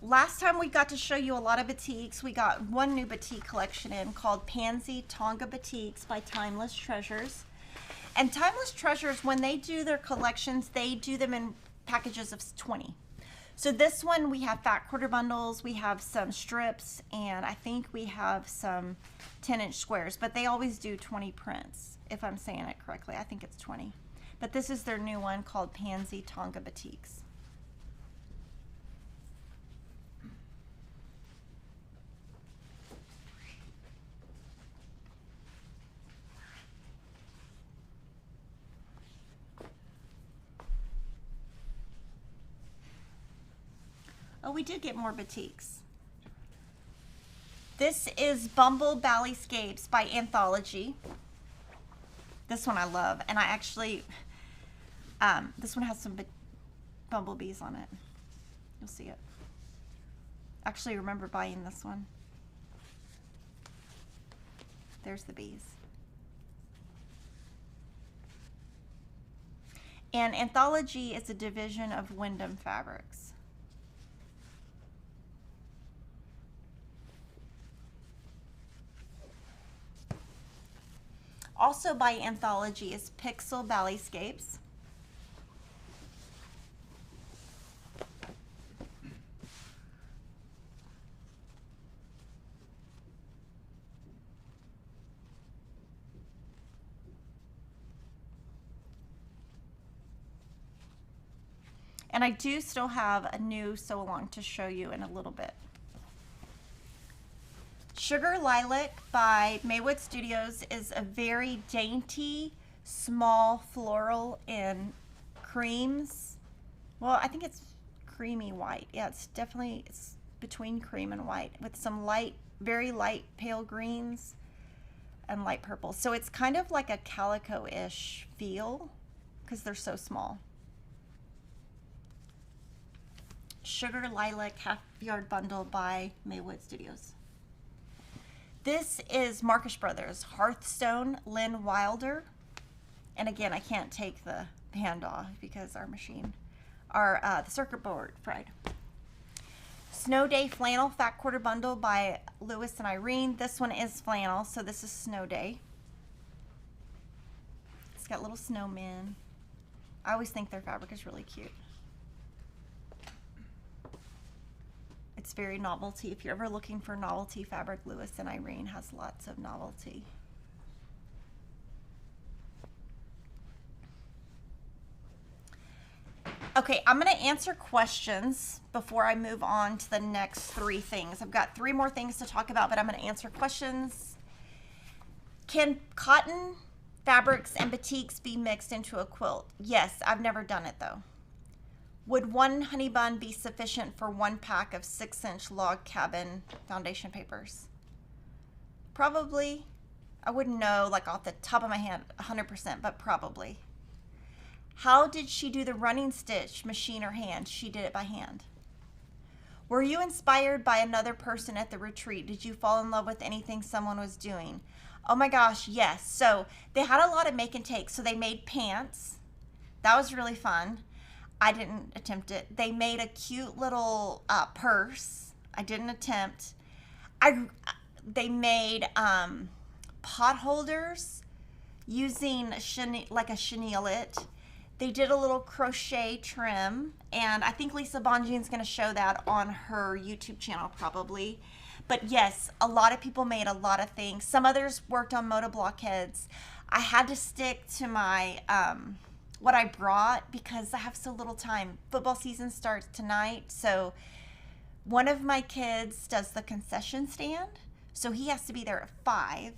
Last time we got to show you a lot of batiks. We got one new batik collection in called Pansy Tonga Batiks by Timeless Treasures. And Timeless Treasures, when they do their collections, they do them in packages of 20. So this one, we have fat quarter bundles, we have some strips, and I think we have some 10-inch squares, but they always do 20 prints, if I'm saying it correctly. I think it's 20. But this is their new one called Pansy Tonga Batiks. Oh, we did get more batiks. This is Bumble Balleyscapes by Anthology. This one I love, and I actually, this one has some bumblebees on it. You'll see it. Actually, remember buying this one. There's the bees. And Anthology is a division of Wyndham Fabrics. Also by Anthology is Pixel Balleyscapes. And I do still have a new sew along to show you in a little bit. Sugar Lilac by Maywood Studios is a very dainty, small floral in creams. Well, I think it's creamy white. Yeah, it's definitely, it's between cream and white with some light, very light pale greens and light purple. So it's kind of like a calico-ish feel because they're so small. Sugar Lilac Half Yard Bundle by Maywood Studios. This is Marcus Brothers Hearthstone Lynn Wilder. And again, I can't take the band off because our machine, the circuit board fried. Snow Day Flannel Fat Quarter Bundle by Lewis and Irene. This one is flannel, so this is Snow Day. It's got little snowmen. I always think their fabric is really cute. It's very novelty. If you're ever looking for novelty fabric, Lewis and Irene has lots of novelty. Okay, I'm going to answer questions before I move on to the next three things. I've got three more things to talk about, but I'm going to answer questions. Can cotton fabrics and batiks be mixed into a quilt? Yes, I've never done it though. Would one honey bun be sufficient for one pack of 6-inch log cabin foundation papers? Probably. I wouldn't know like off the top of my head 100%, but probably. How did she do the running stitch, machine or hand? She did it by hand. Were you inspired by another person at the retreat? Did you fall in love with anything someone was doing? Oh my gosh, yes. So they had a lot of make and take. So they made pants. That was really fun. I didn't attempt it. They made a cute little purse. I didn't attempt. They made pot holders using like a chenillet. They did a little crochet trim, and I think Lisa Bonjean's going to show that on her YouTube channel probably. But yes, a lot of people made a lot of things. Some others worked on Moda blockheads. I had to stick to my what I brought because I have so little time. Football season starts tonight, so one of my kids does the concession stand, so he has to be there at 5,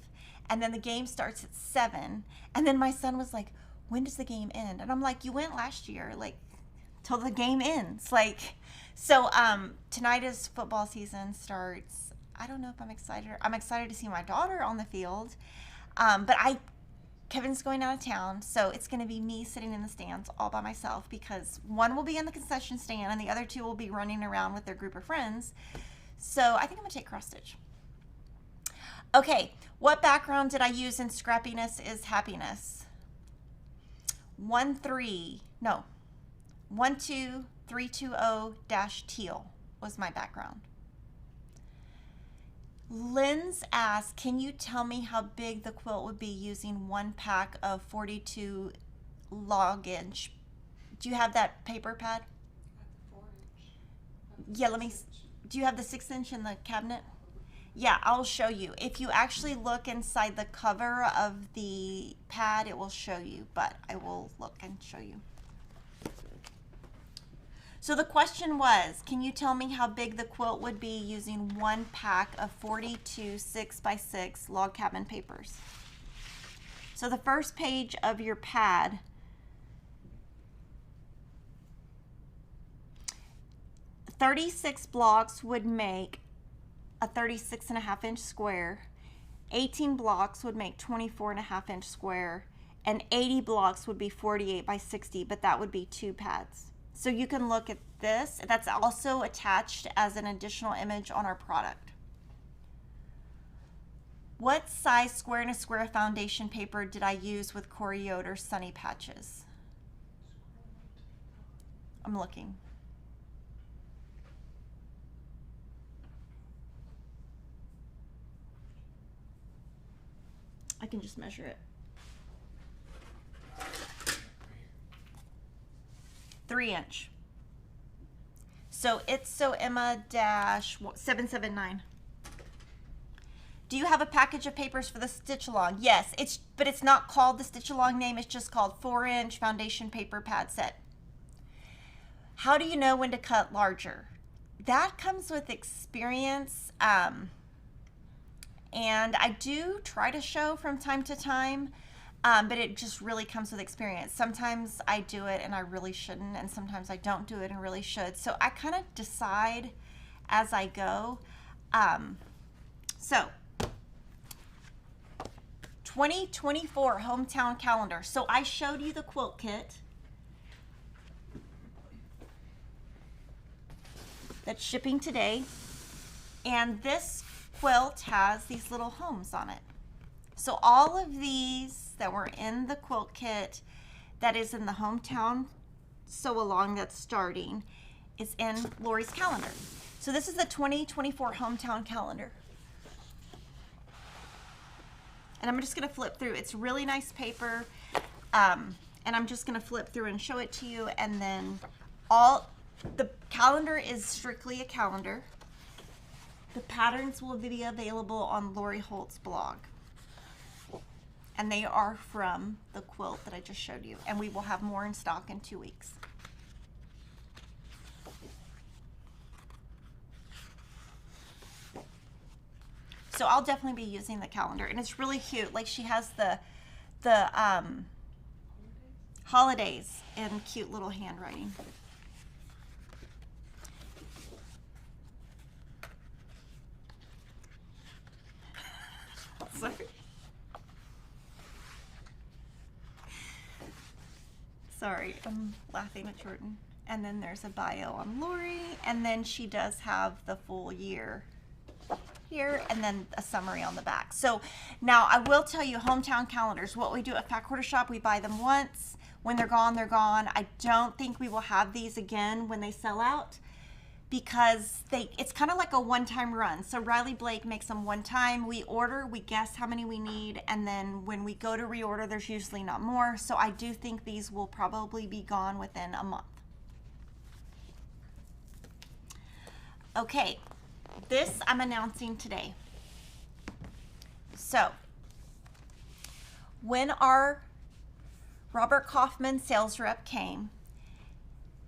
and then the game starts at 7, and then my son was like, when does the game end? And I'm like, you went last year, like, till the game ends. Like, so tonight is football season starts. I don't know if I'm excited. I'm excited to see my daughter on the field, but Kevin's going out of town, so it's going to be me sitting in the stands all by myself because one will be in the concession stand and the other two will be running around with their group of friends. So I think I'm going to take cross stitch. Okay, what background did I use in Scrappiness is Happiness? 1-3. no, 12320-teal was my background. Lynn's asked, can you tell me how big the quilt would be using one pack of 42 log inch? Do you have that paper pad? Yeah, let me, do you have the 6-inch in the cabinet? Yeah, I'll show you. If you actually look inside the cover of the pad, it will show you, but I will look and show you. So the question was, can you tell me how big the quilt would be using one pack of 42 6x6 log cabin papers? So the first page of your pad, "36 blocks would make a 36.5-inch square, 18 blocks would make 24.5-inch square, and 80 blocks would be 48 by 60, but that would be 2 pads. So you can look at this. That's also attached as an additional image on our product. What size square and a square foundation paper did I use with Corey Yoder Sunny Patches? I'm looking. I can just measure it. 3-inch. So it's Emma-779. Do you have a package of papers for the stitch along? Yes, but it's not called the stitch along name. It's just called 4-inch foundation paper pad set. How do you know when to cut larger? That comes with experience. And I do try to show from time to time. But it just really comes with experience. Sometimes I do it and I really shouldn't, and sometimes I don't do it and really should. So I kind of decide as I go. So 2024 hometown calendar. So I showed you the quilt kit that's shipping today, and this quilt has these little homes on it. So all of these that were in the quilt kit that is in the hometown sew along that's starting is in Lori's calendar. So this is the 2024 hometown calendar. And I'm just going to flip through. It's really nice paper. And I'm just going to flip through and show it to you. And then the calendar is strictly a calendar. The patterns will be available on Lori Holt's blog. And they are from the quilt that I just showed you. And we will have more in stock in 2 weeks. So I'll definitely be using the calendar. And it's really cute. Like, she has the holidays in cute little handwriting. Sorry. Sorry, I'm laughing at Jordan. And then there's a bio on Lori, and then she does have the full year here, and then a summary on the back. So now I will tell you, hometown calendars, what we do at Fat Quarter Shop, we buy them once. When they're gone, they're gone. I don't think we will have these again when they sell out, because it's kind of like a one-time run. So Riley Blake makes them one time. We order, we guess how many we need, and then when we go to reorder, there's usually not more. So I do think these will probably be gone within a month. Okay, this I'm announcing today. So when our Robert Kaufman sales rep came,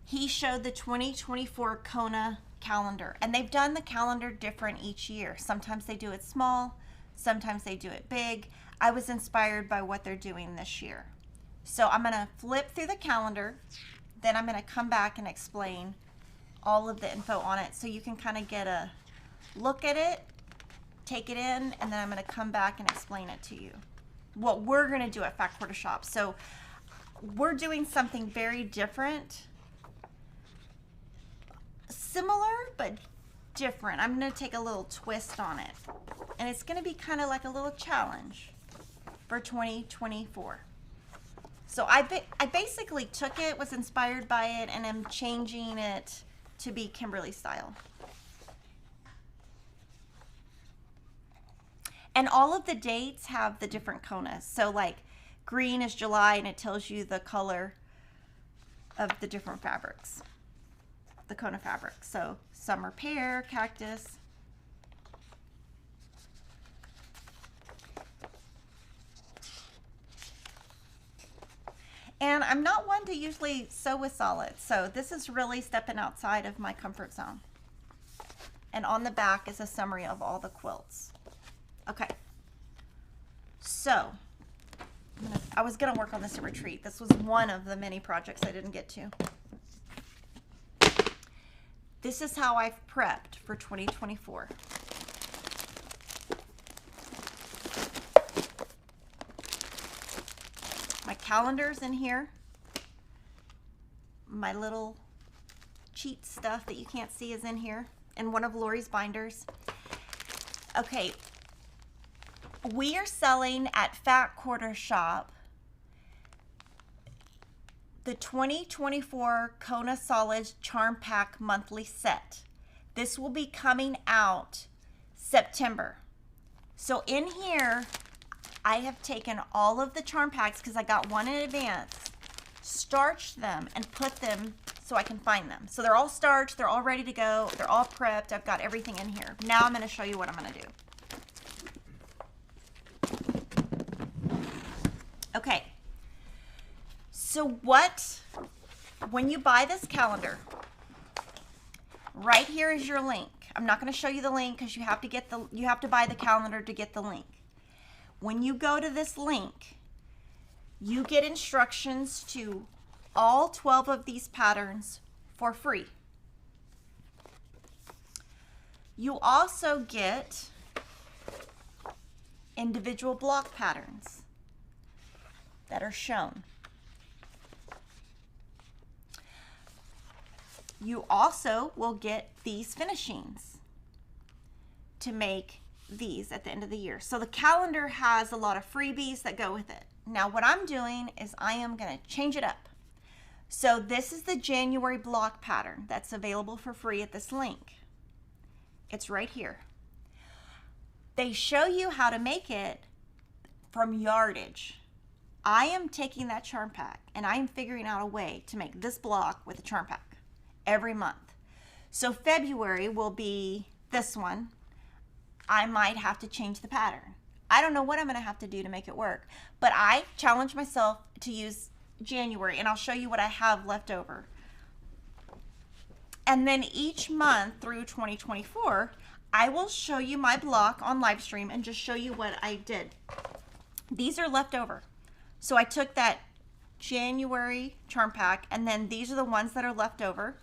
he showed the 2024 Kona calendar, and they've done the calendar different each year. Sometimes they do it small, sometimes they do it big. I was inspired by what they're doing this year. So I'm gonna flip through the calendar, then I'm gonna come back and explain all of the info on it so you can kind of get a look at it, take it in, and then I'm gonna come back and explain it to you. What we're gonna do at Fat Quarter Shop. So we're doing something very different. Similar, but different. I'm going to take a little twist on it. And it's going to be kind of like a little challenge for 2024. So I basically took it, was inspired by it, and am changing it to be Kimberly style. And all of the dates have the different Konas. So like green is July, and it tells you the color of the different fabrics, the Kona fabrics. So summer pear, cactus. And I'm not one to usually sew with solids, so this is really stepping outside of my comfort zone. And on the back is a summary of all the quilts. Okay, so I was gonna work on this in retreat. This was one of the many projects I didn't get to. This is how I've prepped for 2024. My calendar's in here. My little cheat stuff that you can't see is in here. And one of Lori's binders. Okay. We are selling at Fat Quarter Shop the 2024 Kona Solids Charm Pack monthly set. This will be coming out September. So in here, I have taken all of the charm packs because I got one in advance, starched them, and put them so I can find them. So they're all starched, they're all ready to go, they're all prepped. I've got everything in here. Now I'm going to show you what I'm going to do. Okay, so when you buy this calendar, right here is your link. I'm not going to show you the link because you have to buy the calendar to get the link. When you go to this link, you get instructions to all 12 of these patterns for free. You also get individual block patterns that are shown. You also will get these finishings to make these at the end of the year. So the calendar has a lot of freebies that go with it. Now what I'm doing is I am going to change it up. So this is the January block pattern that's available for free at this link. It's right here. They show you how to make it from yardage. I am taking that charm pack and I am figuring out a way to make this block with a charm pack every month. So February will be this one. I might have to change the pattern. I don't know what I'm going to have to do to make it work, but I challenge myself to use January, and I'll show you what I have left over. And then each month through 2024, I will show you my block on live stream and just show you what I did. These are left over. So I took that January charm pack, and then these are the ones that are left over.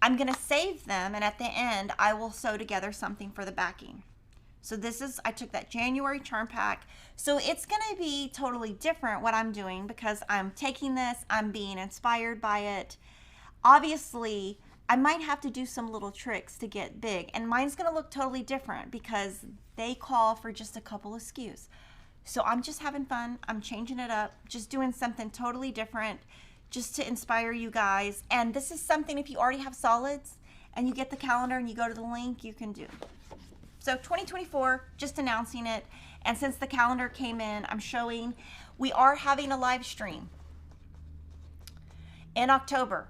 I'm going to save them, and at the end, I will sew together something for the backing. So I took that January charm pack. So it's going to be totally different what I'm doing because I'm taking this, I'm being inspired by it. Obviously, I might have to do some little tricks to get big, and mine's going to look totally different because they call for just a couple of SKUs. So I'm just having fun. I'm changing it up, just doing something totally different just to inspire you guys. And this is something, if you already have solids and you get the calendar and you go to the link, you can do. So 2024, just announcing it. And since the calendar came in, I'm showing we are having a live stream in October.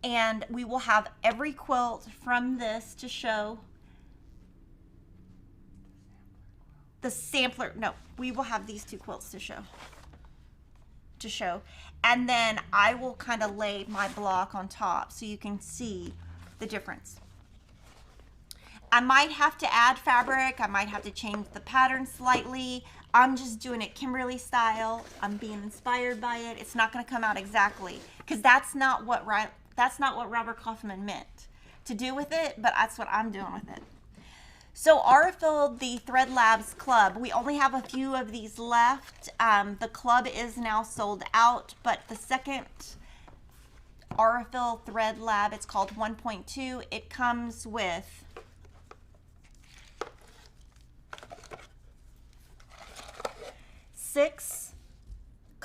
And we will have every quilt from this to show. The sampler, no, we will have these two quilts to show. And then I will kind of lay my block on top so you can see the difference. I might have to add fabric. I might have to change the pattern slightly. I'm just doing it Kimberly style. I'm being inspired by it. It's not going to come out exactly because that's not what Robert Kaufman meant to do with it, but that's what I'm doing with it. So Aurifil, the Thread Lab's club, we only have a few of these left. The club is now sold out, but the second Aurifil Thread Lab, it's called 1.2. It comes with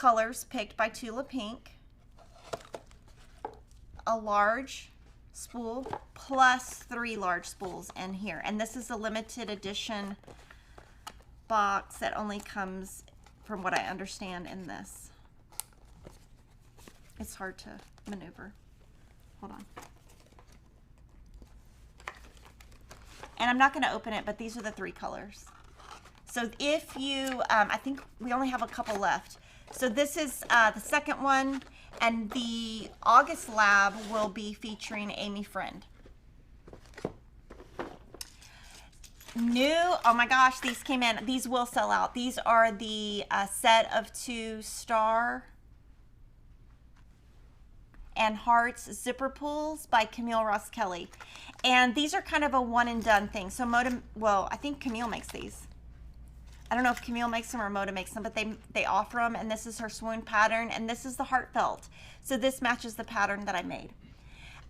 colors picked by Tula Pink, a large spool plus 3 large spools in here. And this is a limited edition box that only comes, from what I understand, in this. It's hard to maneuver. Hold on. And I'm not going to open it, but these are the 3 colors. So if you, I think we only have a couple left. So this is the second one, and the August lab will be featuring Amy Friend. New, oh my gosh, these came in. These will sell out. These are the set of 2 Star and Hearts zipper pulls by Camille Ross Kelly. And these are kind of a one and done thing. So Moda, well, I think Camille makes these. I don't know if Camille makes them or Moda makes them, but they offer them. And this is her swoon pattern, and this is the Heartfelt. So this matches the pattern that I made.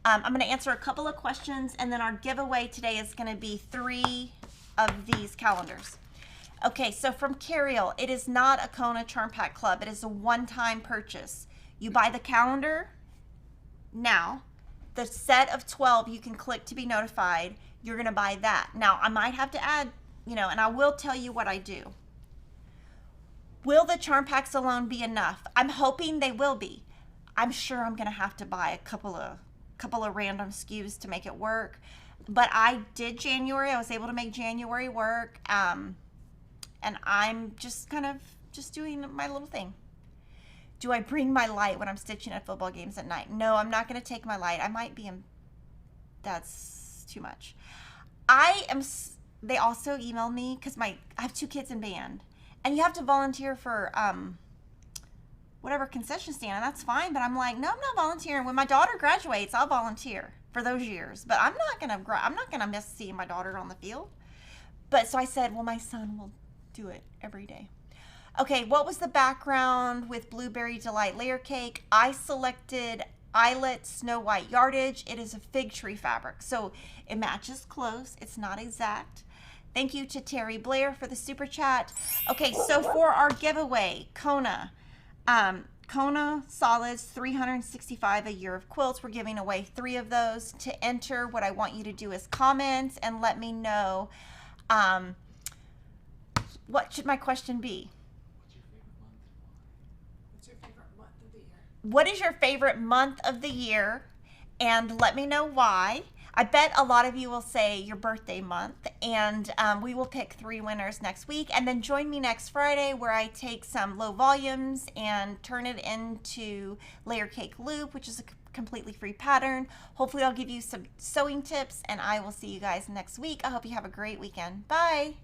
I'm going to answer a couple of questions, and then our giveaway today is going to be 3 of these calendars. Okay, so from Cariel, it is not a Kona Charm Pack Club. It is a one-time purchase. You buy the calendar now. The set of 12, you can click to be notified. You're going to buy that. Now, I might have to add, you know, and I will tell you what I do. Will the charm packs alone be enough? I'm hoping they will be. I'm sure I'm going to have to buy a couple of random SKUs to make it work. But I did January. I was able to make January work. And I'm just kind of doing my little thing. Do I bring my light when I'm stitching at football games at night? No, I'm not going to take my light. I might be in, that's too much. They also emailed me because I have 2 kids in band, and you have to volunteer for whatever concession stand, and that's fine. But I'm like, no, I'm not volunteering. When my daughter graduates, I'll volunteer for those years. But I'm not gonna miss seeing my daughter on the field. But so I said, well, my son will do it every day. Okay, what was the background with Blueberry Delight Layer Cake? I selected Eyelet Snow White yardage. It is a fig tree fabric, so it matches close. It's not exact. Thank you to Terry Blair for the super chat. Okay, so for our giveaway, Kona Solids 365 a year of quilts. We're giving away 3 of those. To enter, what I want you to do is comment and let me know. What should my question be? What is your favorite month of the year? And let me know why. I bet a lot of you will say your birthday month, and we will pick 3 winners next week. And then join me next Friday where I take some low volumes and turn it into Layer Cake Loop, which is a completely free pattern. Hopefully I'll give you some sewing tips, and I will see you guys next week. I hope you have a great weekend. Bye.